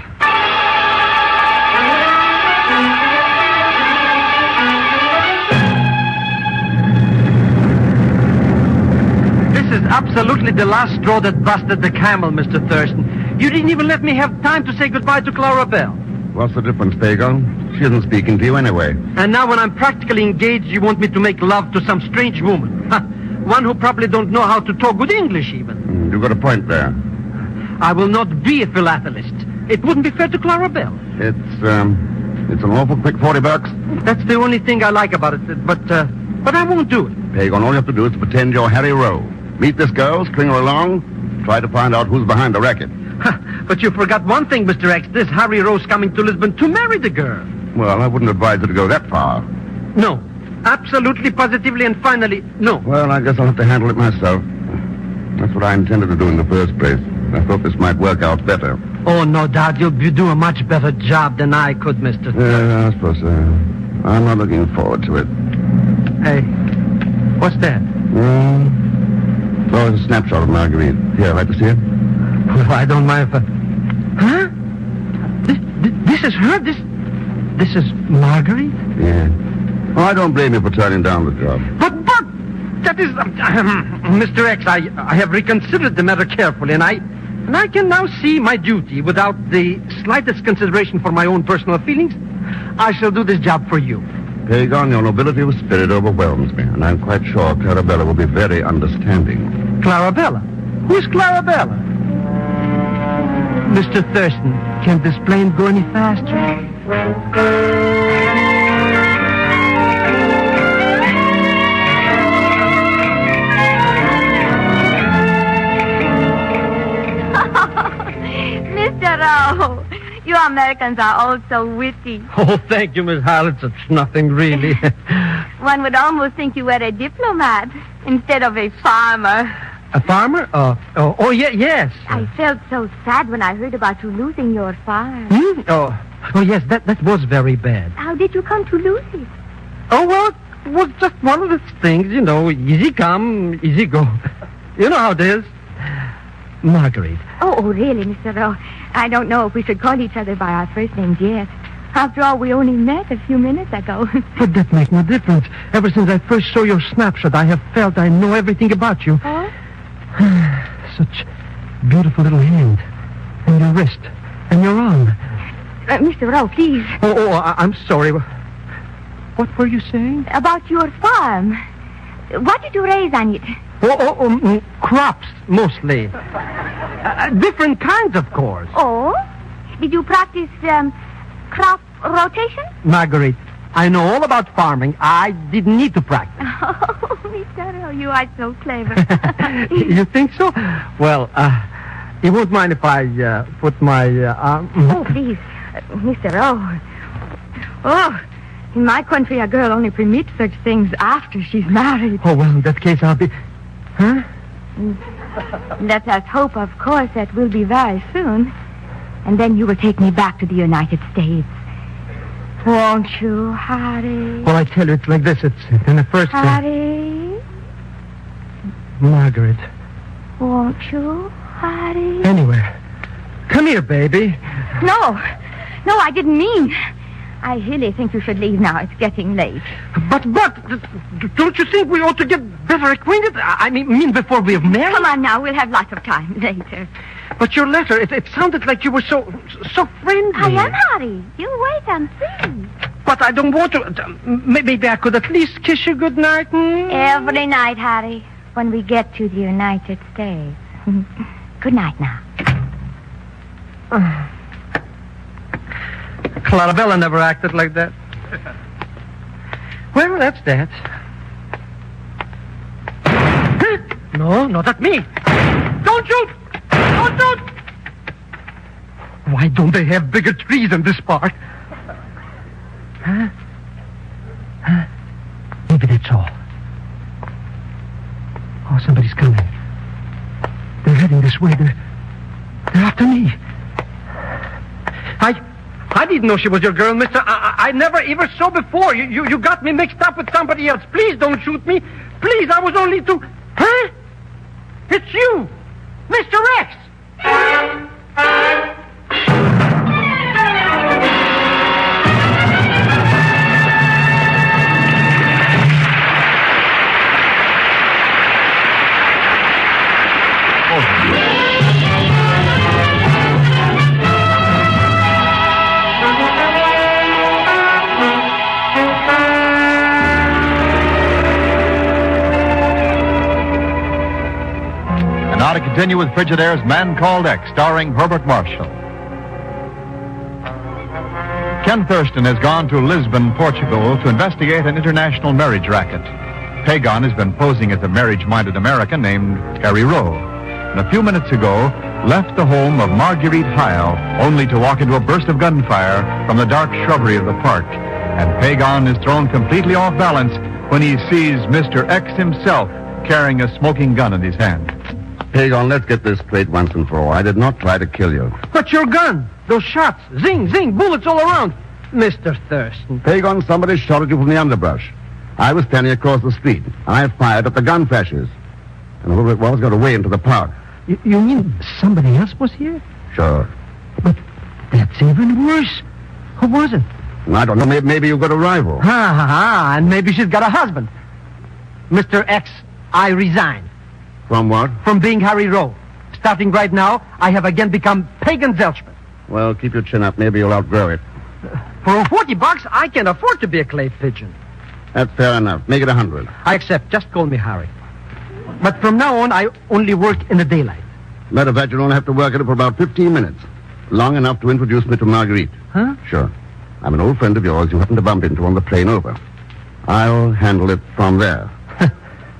Speaker 5: This is absolutely the last straw that busted the camel, Mr. Thurston. You didn't even let me have time to say goodbye to Clara Bell.
Speaker 4: What's the difference, Pagon? She isn't speaking to you anyway.
Speaker 5: And now when I'm practically engaged, you want me to make love to some strange woman. One who probably don't know how to talk good English, even.
Speaker 4: You've got a point there.
Speaker 5: I will not be a philatelist. It wouldn't be fair to Clara Bell.
Speaker 4: It's an awful quick $40.
Speaker 5: That's the only thing I like about it, but I won't do it.
Speaker 4: Pagon, all you have to do is pretend you're Harry Rowe. Meet this girl, string her along, try to find out who's behind the racket.
Speaker 5: But you forgot one thing, Mr. X. This Harry Rowe's coming to Lisbon to marry the girl.
Speaker 4: Well, I wouldn't advise her to go that far.
Speaker 5: No. Absolutely, positively, and finally, no.
Speaker 4: Well, I guess I'll have to handle it myself. That's what I intended to do in the first place. I thought this might work out better.
Speaker 5: Oh, no doubt you'll do a much better job than I could, Mr.
Speaker 4: Yeah, I suppose so. I'm not looking forward to it.
Speaker 5: Hey, what's that?
Speaker 4: Oh, it's a snapshot of Marguerite. Here, I'd like to see it.
Speaker 5: Well, I don't mind if Huh? This is her? This is Marguerite?
Speaker 4: Yeah. Oh, I don't blame you for turning down the job.
Speaker 5: But, that is... Mr. X, I have reconsidered the matter carefully, and I can now see my duty without the slightest consideration for my own personal feelings. I shall do this job for you.
Speaker 4: Pagon, your nobility of spirit overwhelms me, and I'm quite sure Clarabella will be very understanding.
Speaker 5: Clarabella? Who's Clarabella? Mr. Thurston, can this plane go any faster?
Speaker 16: Mr. Rowe, you Americans are all so witty.
Speaker 5: Oh, thank you, Miss Howlett. It's nothing, really.
Speaker 16: One would almost think you were a diplomat instead of a farmer.
Speaker 5: A farmer? Oh, yes.
Speaker 16: I felt so sad when I heard about you losing your farm.
Speaker 5: Oh, yes, that was very bad.
Speaker 16: How did you come to lose it?
Speaker 5: Oh, well, it was just one of those things, easy come, easy go. You know how it is. Marguerite.
Speaker 16: Oh, really, Mr. Rowe? I don't know if we should call each other by our first names yet. After all, we only met a few minutes ago.
Speaker 5: But that makes no difference. Ever since I first saw your snapshot, I have felt I know everything about you.
Speaker 16: Oh?
Speaker 5: Such beautiful little hand. And your wrist. And your arm.
Speaker 16: Mr. Rowe, please.
Speaker 5: I'm sorry. What were you saying?
Speaker 16: About your farm. What did you raise on it?
Speaker 5: Crops, mostly. Different kinds, of course.
Speaker 16: Oh? Did you practice crop rotation?
Speaker 5: Marguerite, I know all about farming. I didn't need to practice.
Speaker 16: Oh, Mr. Rowe, you are so clever.
Speaker 5: You think so? Well, you won't mind if I put my arm...
Speaker 16: Oh, please. Mr. Rowe. Oh, in my country, a girl only permits such things after she's married.
Speaker 5: Oh, well, in that case, I'll be... Huh?
Speaker 16: Let us hope, of course, that will be very soon. And then you will take me back to the United States. Won't you, Harry?
Speaker 5: Well, I tell you, it's like this. It's in the first...
Speaker 16: Harry?
Speaker 5: Margaret.
Speaker 16: Won't you, Harry?
Speaker 5: Anywhere. Come here, baby.
Speaker 16: No, I didn't mean... I really think you should leave now. It's getting late.
Speaker 5: But, don't you think we ought to get better acquainted? I mean before we're married?
Speaker 16: Come on now, we'll have lots of time later.
Speaker 5: But your letter, it sounded like you were so friendly.
Speaker 16: I am, Harry. You wait and see.
Speaker 5: But I don't want to... Maybe I could at least kiss you goodnight.
Speaker 16: Every night, Harry, when we get to the United States. Good night now.
Speaker 5: Clarabella never acted like that. Well, that's that. No, not at me. Don't shoot! Don't shoot! Why don't they have bigger trees in this part? Huh? Maybe that's all. Oh, somebody's coming. They're heading this way. They're after me. I didn't know she was your girl, mister. I never ever saw before. You got me mixed up with somebody else. Please don't shoot me. Please, I was only too... Huh? It's you, Mr. X.
Speaker 2: Now to continue with Frigidaire's Man Called X, starring Herbert Marshall. Ken Thurston has gone to Lisbon, Portugal, to investigate an international marriage racket. Pagon has been posing as a marriage-minded American named Harry Rowe, and a few minutes ago left the home of Marguerite Heil, only to walk into a burst of gunfire from the dark shrubbery of the park. And Pagon is thrown completely off balance when he sees Mr. X himself carrying a smoking gun in his hand.
Speaker 4: Pagon, let's get this straight once and for all. I did not try to kill you.
Speaker 5: But your gun, those shots, zing, zing, bullets all around. Mr. Thurston.
Speaker 4: Pagon, somebody shot at you from the underbrush. I was standing across the street. I fired at the gun flashes. And whoever it was got away into the park.
Speaker 5: You mean somebody else was here?
Speaker 4: Sure.
Speaker 5: But that's even worse. Who was it?
Speaker 4: I don't know. Maybe you got a rival.
Speaker 5: And maybe she's got a husband. Mr. X, I resign.
Speaker 4: From what?
Speaker 5: From being Harry Rowe. Starting right now, I have again become Pagan Zelchman.
Speaker 4: Well, keep your chin up. Maybe you'll outgrow it.
Speaker 5: For $40, I can afford to be a clay pigeon.
Speaker 4: That's fair enough. Make it 100.
Speaker 5: I accept. Just call me Harry. But from now on, I only work in the daylight.
Speaker 4: Matter of fact, you'll only have to work at it for about 15 minutes. Long enough to introduce me to Marguerite.
Speaker 5: Huh?
Speaker 4: Sure. I'm an old friend of yours you happened to bump into on the plane over. I'll handle it from there.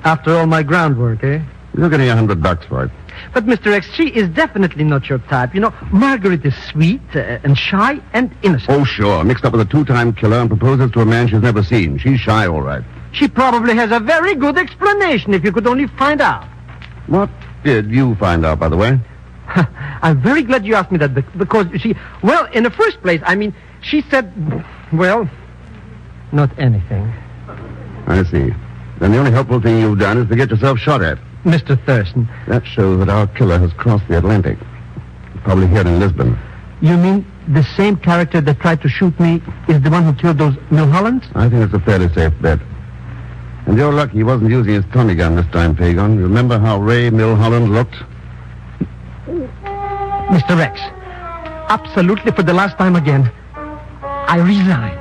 Speaker 5: After all my groundwork, eh?
Speaker 4: You're getting $100 for it.
Speaker 5: But, Mr. X, she is definitely not your type. You know, Margaret is sweet and shy and innocent.
Speaker 4: Oh, sure. Mixed up with a two-time killer and proposes to a man she's never seen. She's shy, all right.
Speaker 5: She probably has a very good explanation if you could only find out.
Speaker 4: What did you find out, by the way?
Speaker 5: I'm very glad you asked me that because she... Well, in the first place, I mean, she said... Well, not anything.
Speaker 4: I see. Then the only helpful thing you've done is to get yourself shot at.
Speaker 5: Mr. Thurston.
Speaker 4: That shows that our killer has crossed the Atlantic. Probably here in Lisbon.
Speaker 5: You mean the same character that tried to shoot me is the one who killed those Milhollands?
Speaker 4: I think it's a fairly safe bet. And you're lucky he wasn't using his Tommy gun this time, Pagon. Remember how Ray Milholland looked?
Speaker 5: Mr. X, absolutely for the last time again, I resign.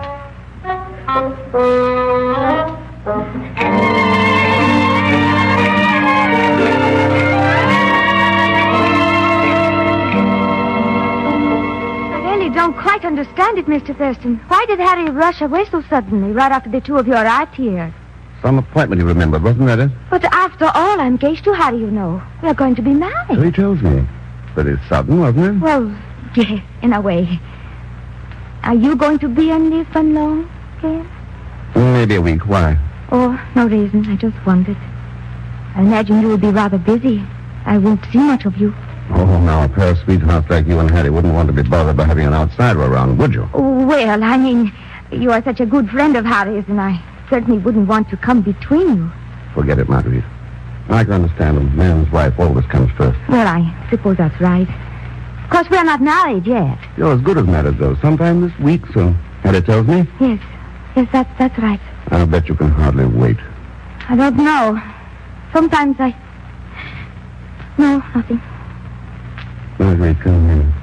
Speaker 16: Don't quite understand it, Mr. Thurston. Why did Harry rush away so suddenly, right after the two of you arrived here?
Speaker 4: Some appointment he remembered, wasn't that it?
Speaker 16: But after all, I'm engaged to Harry, you know. We're going to be married.
Speaker 4: So he tells me. But it's sudden, wasn't it?
Speaker 16: Well, yes, in a way. Are you going to be in Lisbon long, Ken?
Speaker 4: Maybe a week. Why?
Speaker 16: Oh, no reason. I just wondered. I imagine you will be rather busy. I won't see much of you.
Speaker 4: Oh, now, a pair of sweethearts like you and Harry wouldn't want to be bothered by having an outsider around, would you?
Speaker 16: Well, I mean, you are such a good friend of Harry's, and I certainly wouldn't want to come between you.
Speaker 4: Forget it, Marguerite. I can understand a man's wife always comes first.
Speaker 16: Well, I suppose that's right. Of course, we're not married yet.
Speaker 4: You're as good as married, though. Sometime this week, so Harry tells me.
Speaker 16: Yes, that's right.
Speaker 4: I'll bet you can hardly wait.
Speaker 16: I don't know. Sometimes I... No, nothing.
Speaker 4: Marguerite, come here.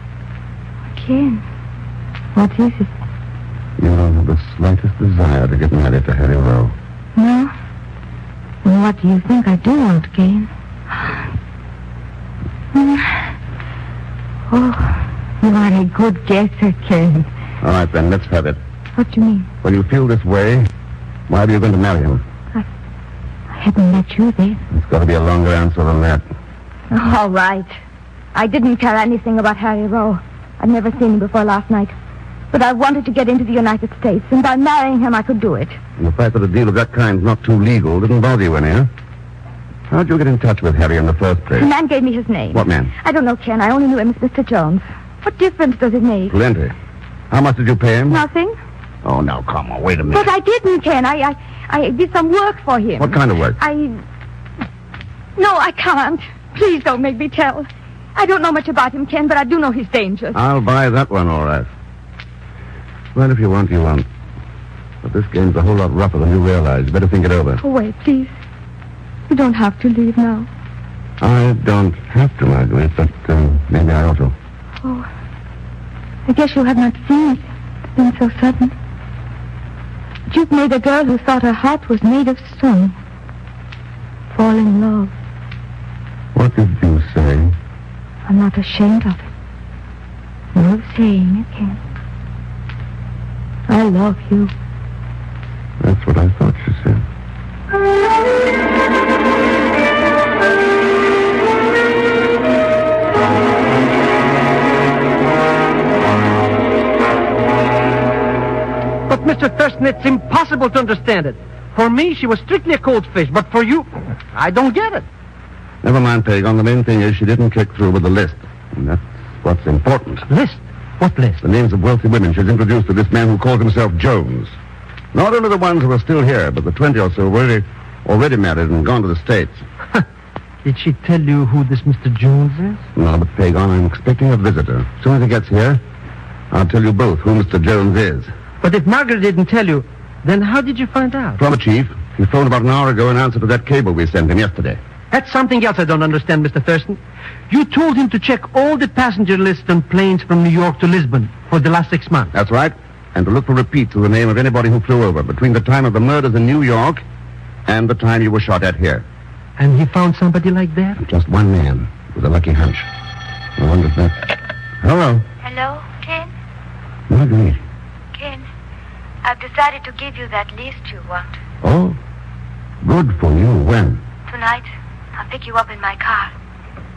Speaker 16: Ken, what is it?
Speaker 4: You don't have the slightest desire to get married to Harry Rowe.
Speaker 16: No? Well, what do you think I do want, Ken? Oh, you are a good guesser, Ken.
Speaker 4: All right, then, let's have it.
Speaker 16: What do you mean?
Speaker 4: When you feel this way, why are you going to marry him?
Speaker 16: I haven't met you then.
Speaker 4: It's got to be a longer answer than that.
Speaker 16: All right. I didn't care anything about Harry Rowe. I'd never seen him before last night. But I wanted to get into the United States, and by marrying him, I could do it.
Speaker 4: And the fact that a deal of that kind's not too legal didn't bother you any, huh? How'd you get in touch with Harry in the first place?
Speaker 16: The man gave me his name.
Speaker 4: What man?
Speaker 16: I don't know, Ken. I only knew him as Mr. Jones. What difference does it make?
Speaker 4: Plenty. How much did you pay him?
Speaker 8: Nothing.
Speaker 4: Oh, now, come on. Wait a minute.
Speaker 8: But I didn't, Ken. I did some work for him.
Speaker 4: What kind of work?
Speaker 8: No, I can't. Please don't make me tell. I don't know much about him, Ken, but I do know he's dangerous.
Speaker 4: I'll buy that one, all right. Well, if you want, you won't. But this game's a whole lot rougher than you realize. You better think it over.
Speaker 8: Oh, wait, please. You don't have to leave now.
Speaker 4: I don't have to, Marguerite, but maybe I ought to.
Speaker 8: Oh, I guess you have not seen it. It's been so sudden. But you've made a girl who thought her heart was made of stone fall in love.
Speaker 4: What did you say?
Speaker 8: I'm not ashamed of it. No saying it, Ken. I love you.
Speaker 4: That's what I thought you said.
Speaker 5: But, Mr. Thurston, it's impossible to understand it. For me, she was strictly a cold fish, but for you, I don't get it.
Speaker 4: Never mind, Pagon. The main thing is she didn't kick through with the list. And that's what's important.
Speaker 5: List? What list?
Speaker 4: The names of wealthy women she's introduced to this man who calls himself Jones. Not only the ones who are still here, but the 20 or so were already married and gone to the States.
Speaker 5: Did she tell you who this Mr. Jones is?
Speaker 4: No, but Pagon, I'm expecting a visitor. As soon as he gets here, I'll tell you both who Mr. Jones is.
Speaker 5: But if Margaret didn't tell you, then how did you find out?
Speaker 4: From the chief. He phoned about an hour ago in answer to that cable we sent him yesterday.
Speaker 5: That's something else I don't understand, Mr. Thurston. You told him to check all the passenger lists on planes from New York to Lisbon for the last 6 months.
Speaker 4: That's right. And to look for repeats of the name of anybody who flew over between the time of the murders in New York and the time you were shot at here.
Speaker 5: And he found somebody like that?
Speaker 4: Just one man with a lucky hunch. I wonder if that... Hello.
Speaker 16: Hello, Ken?
Speaker 4: Marguerite.
Speaker 16: Ken, I've decided to give you that list you want.
Speaker 4: Oh, good for you. When?
Speaker 16: Tonight, I'll pick you up in my car.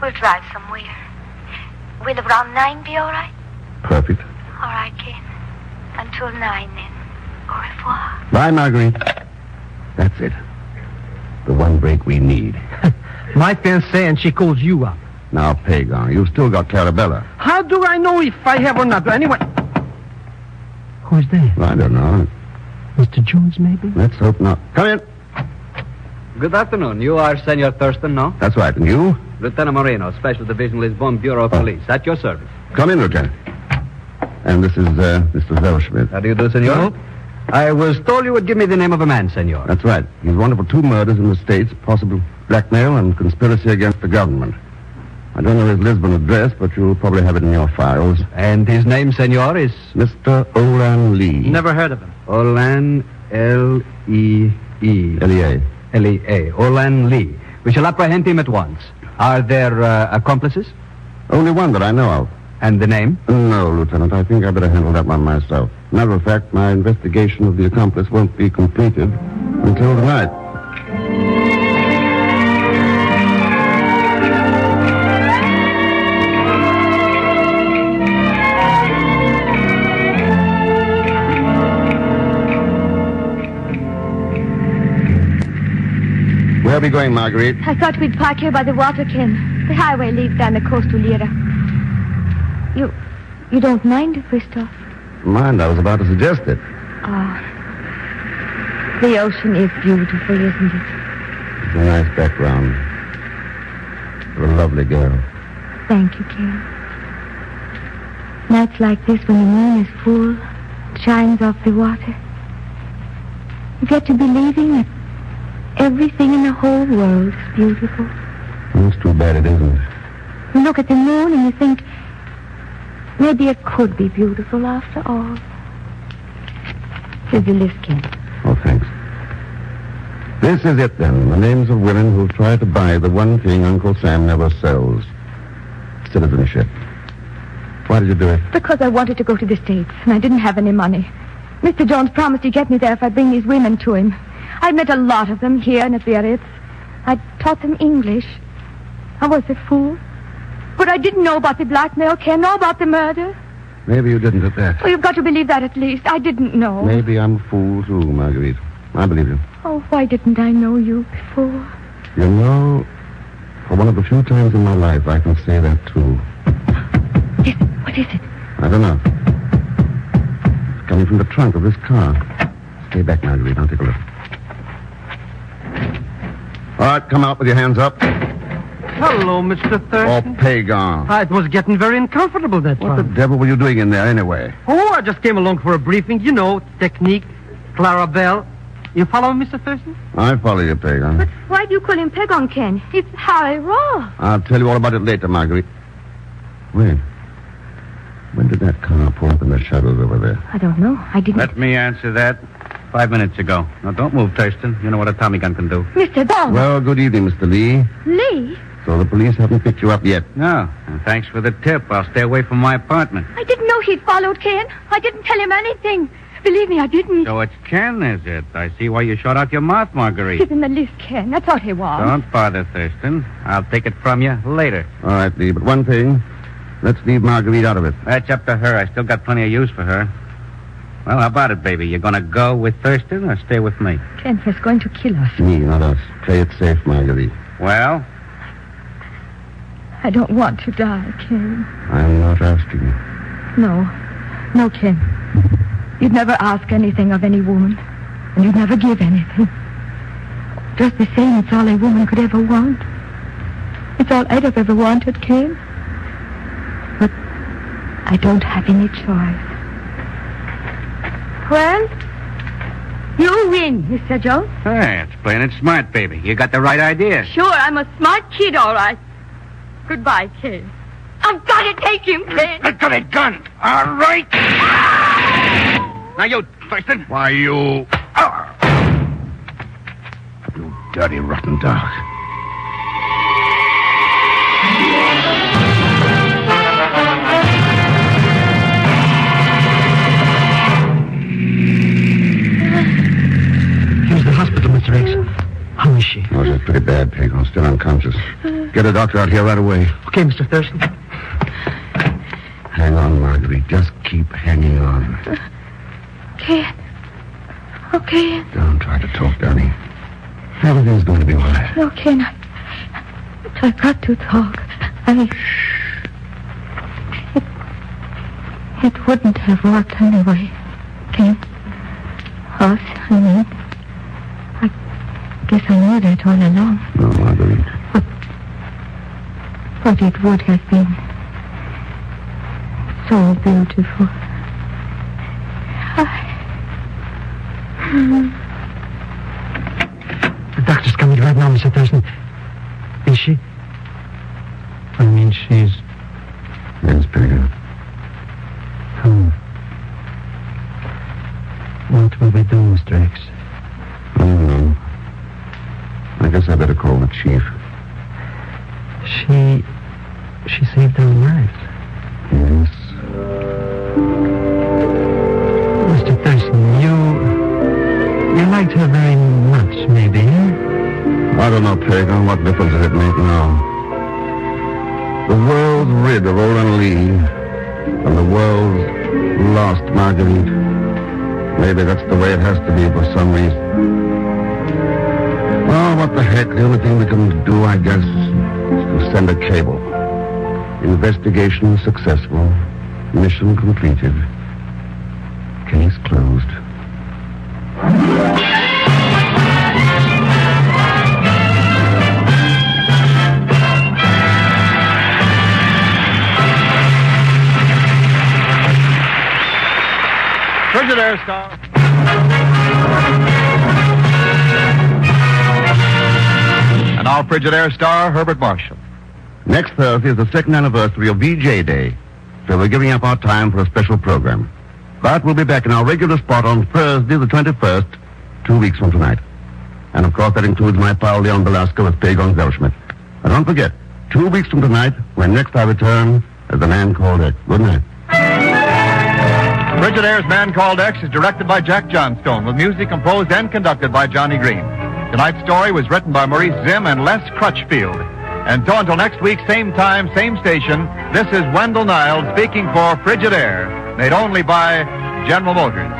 Speaker 16: We'll drive somewhere. Will around 9 be all right?
Speaker 4: Perfect.
Speaker 16: All right, Ken. Until 9, then. Au revoir.
Speaker 4: Bye, Marguerite. That's it. The one break we need.
Speaker 5: My fiancée, and she calls you up.
Speaker 4: Now, Pagon, you've still got Clarabella.
Speaker 5: How do I know if I have or not? Anyway... Who's there?
Speaker 4: I don't know.
Speaker 5: Mr. Jones, maybe?
Speaker 4: Let's hope not. Come in.
Speaker 17: Good afternoon. You are Senor Thurston, no?
Speaker 4: That's right. And you?
Speaker 17: Lieutenant Moreno, Special Division Lisbon Bureau of Police. At your service.
Speaker 4: Come in, Lieutenant. And this is Mr. Zellschmidt.
Speaker 17: How do you do, senor?
Speaker 4: Hello.
Speaker 17: I was told you would give me the name of a man, senor.
Speaker 4: That's right. He's wanted for 2 murders in the States, possible blackmail and conspiracy against the government. I don't know his Lisbon address, but you'll probably have it in your files.
Speaker 17: And his name, senor, is?
Speaker 4: Mr. Olan Lee.
Speaker 5: Never heard of him.
Speaker 17: Olan L-E-E.
Speaker 4: L-E-A.
Speaker 17: L-E-A. Olan Lee. We shall apprehend him at once. Are there accomplices?
Speaker 4: Only one that I know of.
Speaker 17: And the name?
Speaker 4: No, Lieutenant. I think I better handle that one myself. Matter of fact, my investigation of the accomplice won't be completed until tonight. Where are we going, Marguerite?
Speaker 8: I thought we'd park here by the water, Ken. The highway leads down the coast to Lira. You don't mind if we stop?
Speaker 4: Mind, I was about to suggest it.
Speaker 8: Ah. The ocean is beautiful, isn't it?
Speaker 4: It's a nice background. For a lovely girl.
Speaker 8: Thank you, Ken. Nights like this when the moon is full, it shines off the water. You get to believing that everything in the whole world is beautiful.
Speaker 4: It's too bad it isn't.
Speaker 8: You look at the moon and you think, maybe it could be beautiful after all. Here's the list, Ken.
Speaker 4: Oh, thanks. This is it, then. The names of women who've tried to buy the one thing Uncle Sam never sells. Citizenship. Why did you do it?
Speaker 8: Because I wanted to go to the States, and I didn't have any money. Mr. Jones promised to get me there if I bring these women to him. I'd met a lot of them here and at Biarritz. I'd taught them English. I was a fool. But I didn't know about the blackmail, Ken, know about the murder.
Speaker 4: Maybe you didn't at that.
Speaker 8: Oh, you've got to believe that at least. I didn't know.
Speaker 4: Maybe I'm a fool, too, Marguerite. I believe you.
Speaker 8: Oh, why didn't I know you before?
Speaker 4: You know, for one of the few times in my life, I can say that, too.
Speaker 8: Listen, what is it?
Speaker 4: I don't know. coming from the trunk of this car. Stay back, Marguerite. I'll take a look. All right, come out with your hands up.
Speaker 5: Hello, Mr. Thurston.
Speaker 4: Oh, Pagon.
Speaker 5: It was getting very uncomfortable that
Speaker 4: What the
Speaker 5: time.
Speaker 4: devil were you doing in there anyway?
Speaker 5: Oh, I just came along for a briefing. You know, technique, Clarabelle. You follow me, Mr. Thurston?
Speaker 4: I follow you, Pagon.
Speaker 8: But why do you call him Pagon, Ken? It's Harry Raw.
Speaker 4: I'll tell you all about it later, Marguerite. Wait. When did that car pull up in the shadows over there?
Speaker 8: I don't know. I didn't...
Speaker 3: Let me answer that. 5 minutes ago. Now, don't move, Thurston. You know what a Tommy gun can do.
Speaker 8: Mr. Bond.
Speaker 4: Well, good evening, Mr. Lee.
Speaker 8: Lee?
Speaker 4: So the police haven't picked you up yet?
Speaker 3: No. And thanks for the tip. I'll stay away from my apartment.
Speaker 8: I didn't know he'd followed Ken. I didn't tell him anything. Believe me, I didn't.
Speaker 3: So it's Ken, is it? I see why you shot out your mouth, Marguerite.
Speaker 8: He's in the list, Ken. That's all he wants.
Speaker 3: Don't bother, Thurston. I'll take it from you later.
Speaker 4: All right, Lee, but one thing. Let's leave Marguerite out of it.
Speaker 3: That's up to her. I still got plenty of use for her. Well, how about it, baby? You gonna go with Thurston or stay with me?
Speaker 8: Ken was going to kill us.
Speaker 4: Me, not us. Play it safe, Marguerite.
Speaker 3: Well?
Speaker 8: I don't want to die, Ken.
Speaker 4: I'm not asking you.
Speaker 8: No. No, Ken. You'd never ask anything of any woman. And you'd never give anything. Just the same, it's all a woman could ever want. It's all I'd have ever wanted, Ken. But I don't have any choice. Well, you win, Mr. Jones.
Speaker 3: Hey, it's plain and smart, baby. You got the right idea.
Speaker 8: Sure, I'm a smart kid, all right. Goodbye, Ken. I've got to take him, Ken.
Speaker 15: Let go that gun. All right.
Speaker 3: Now, you, Thurston.
Speaker 4: Why, you... You dirty, rotten dog.
Speaker 5: Here's the hospital, Mr. X. How is she?
Speaker 4: Oh, she's pretty bad, Pagon. Still unconscious. Get a doctor out here right away.
Speaker 5: Okay, Mr. Thurston.
Speaker 4: Hang on, Marguerite. Just keep hanging on.
Speaker 8: Ken. Okay.
Speaker 4: Don't try to talk, darling. Everything's going to be all right.
Speaker 8: No, Ken. I've got to talk. It wouldn't have worked anyway, Ken. Us, I mean. I guess I knew that all along.
Speaker 4: No, Marguerite.
Speaker 8: But it would have been so beautiful.
Speaker 5: The doctor's coming right now, Mr. Thurston. Is she? I mean, she's...
Speaker 4: Yes, Pagan.
Speaker 5: What will we do, Mr. X?
Speaker 4: I don't know. I guess I better call the chief.
Speaker 5: She saved our lives.
Speaker 4: Yes.
Speaker 5: Mr. Thurston, you liked her very much, maybe, eh?
Speaker 4: I don't know, Pagan. What difference does it make now? The world's rid of Olin Lee, and the world's lost Marguerite. Maybe that's the way it has to be for some reason. Oh, what the heck? The only thing we can do, I guess, is to send a cable. Investigation successful. Mission completed. Case closed.
Speaker 2: Frigidaire star. And now Frigidaire star Herbert Marshall.
Speaker 4: Next Thursday is the second anniversary of VJ Day, so we're giving up our time for a special program. But we'll be back in our regular spot on Thursday the 21st, 2 weeks from tonight. And of course that includes my pal Leon Velasco with Pagon Zellschmidt. And don't forget, 2 weeks from tonight, when next I return as the Man Called X. Good night.
Speaker 2: Frigidaire's Man Called X is directed by Jack Johnstone, with music composed and conducted by Johnny Green. Tonight's story was written by Maurice Zimm and Les Crutchfield. And so until next week, same time, same station, this is Wendell Niles speaking for Frigidaire, made only by General Motors.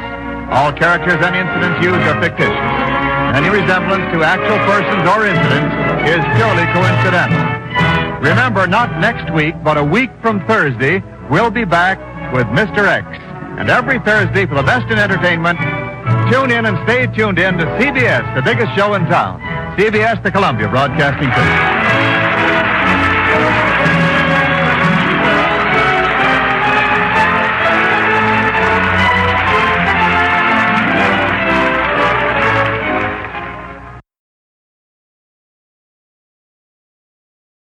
Speaker 2: All characters and incidents used are fictitious. Any resemblance to actual persons or incidents is purely coincidental. Remember, not next week, but a week from Thursday, we'll be back with Mr. X. And every Thursday for the best in entertainment, tune in and stay tuned in to CBS, the biggest show in town. CBS, the Columbia Broadcasting System.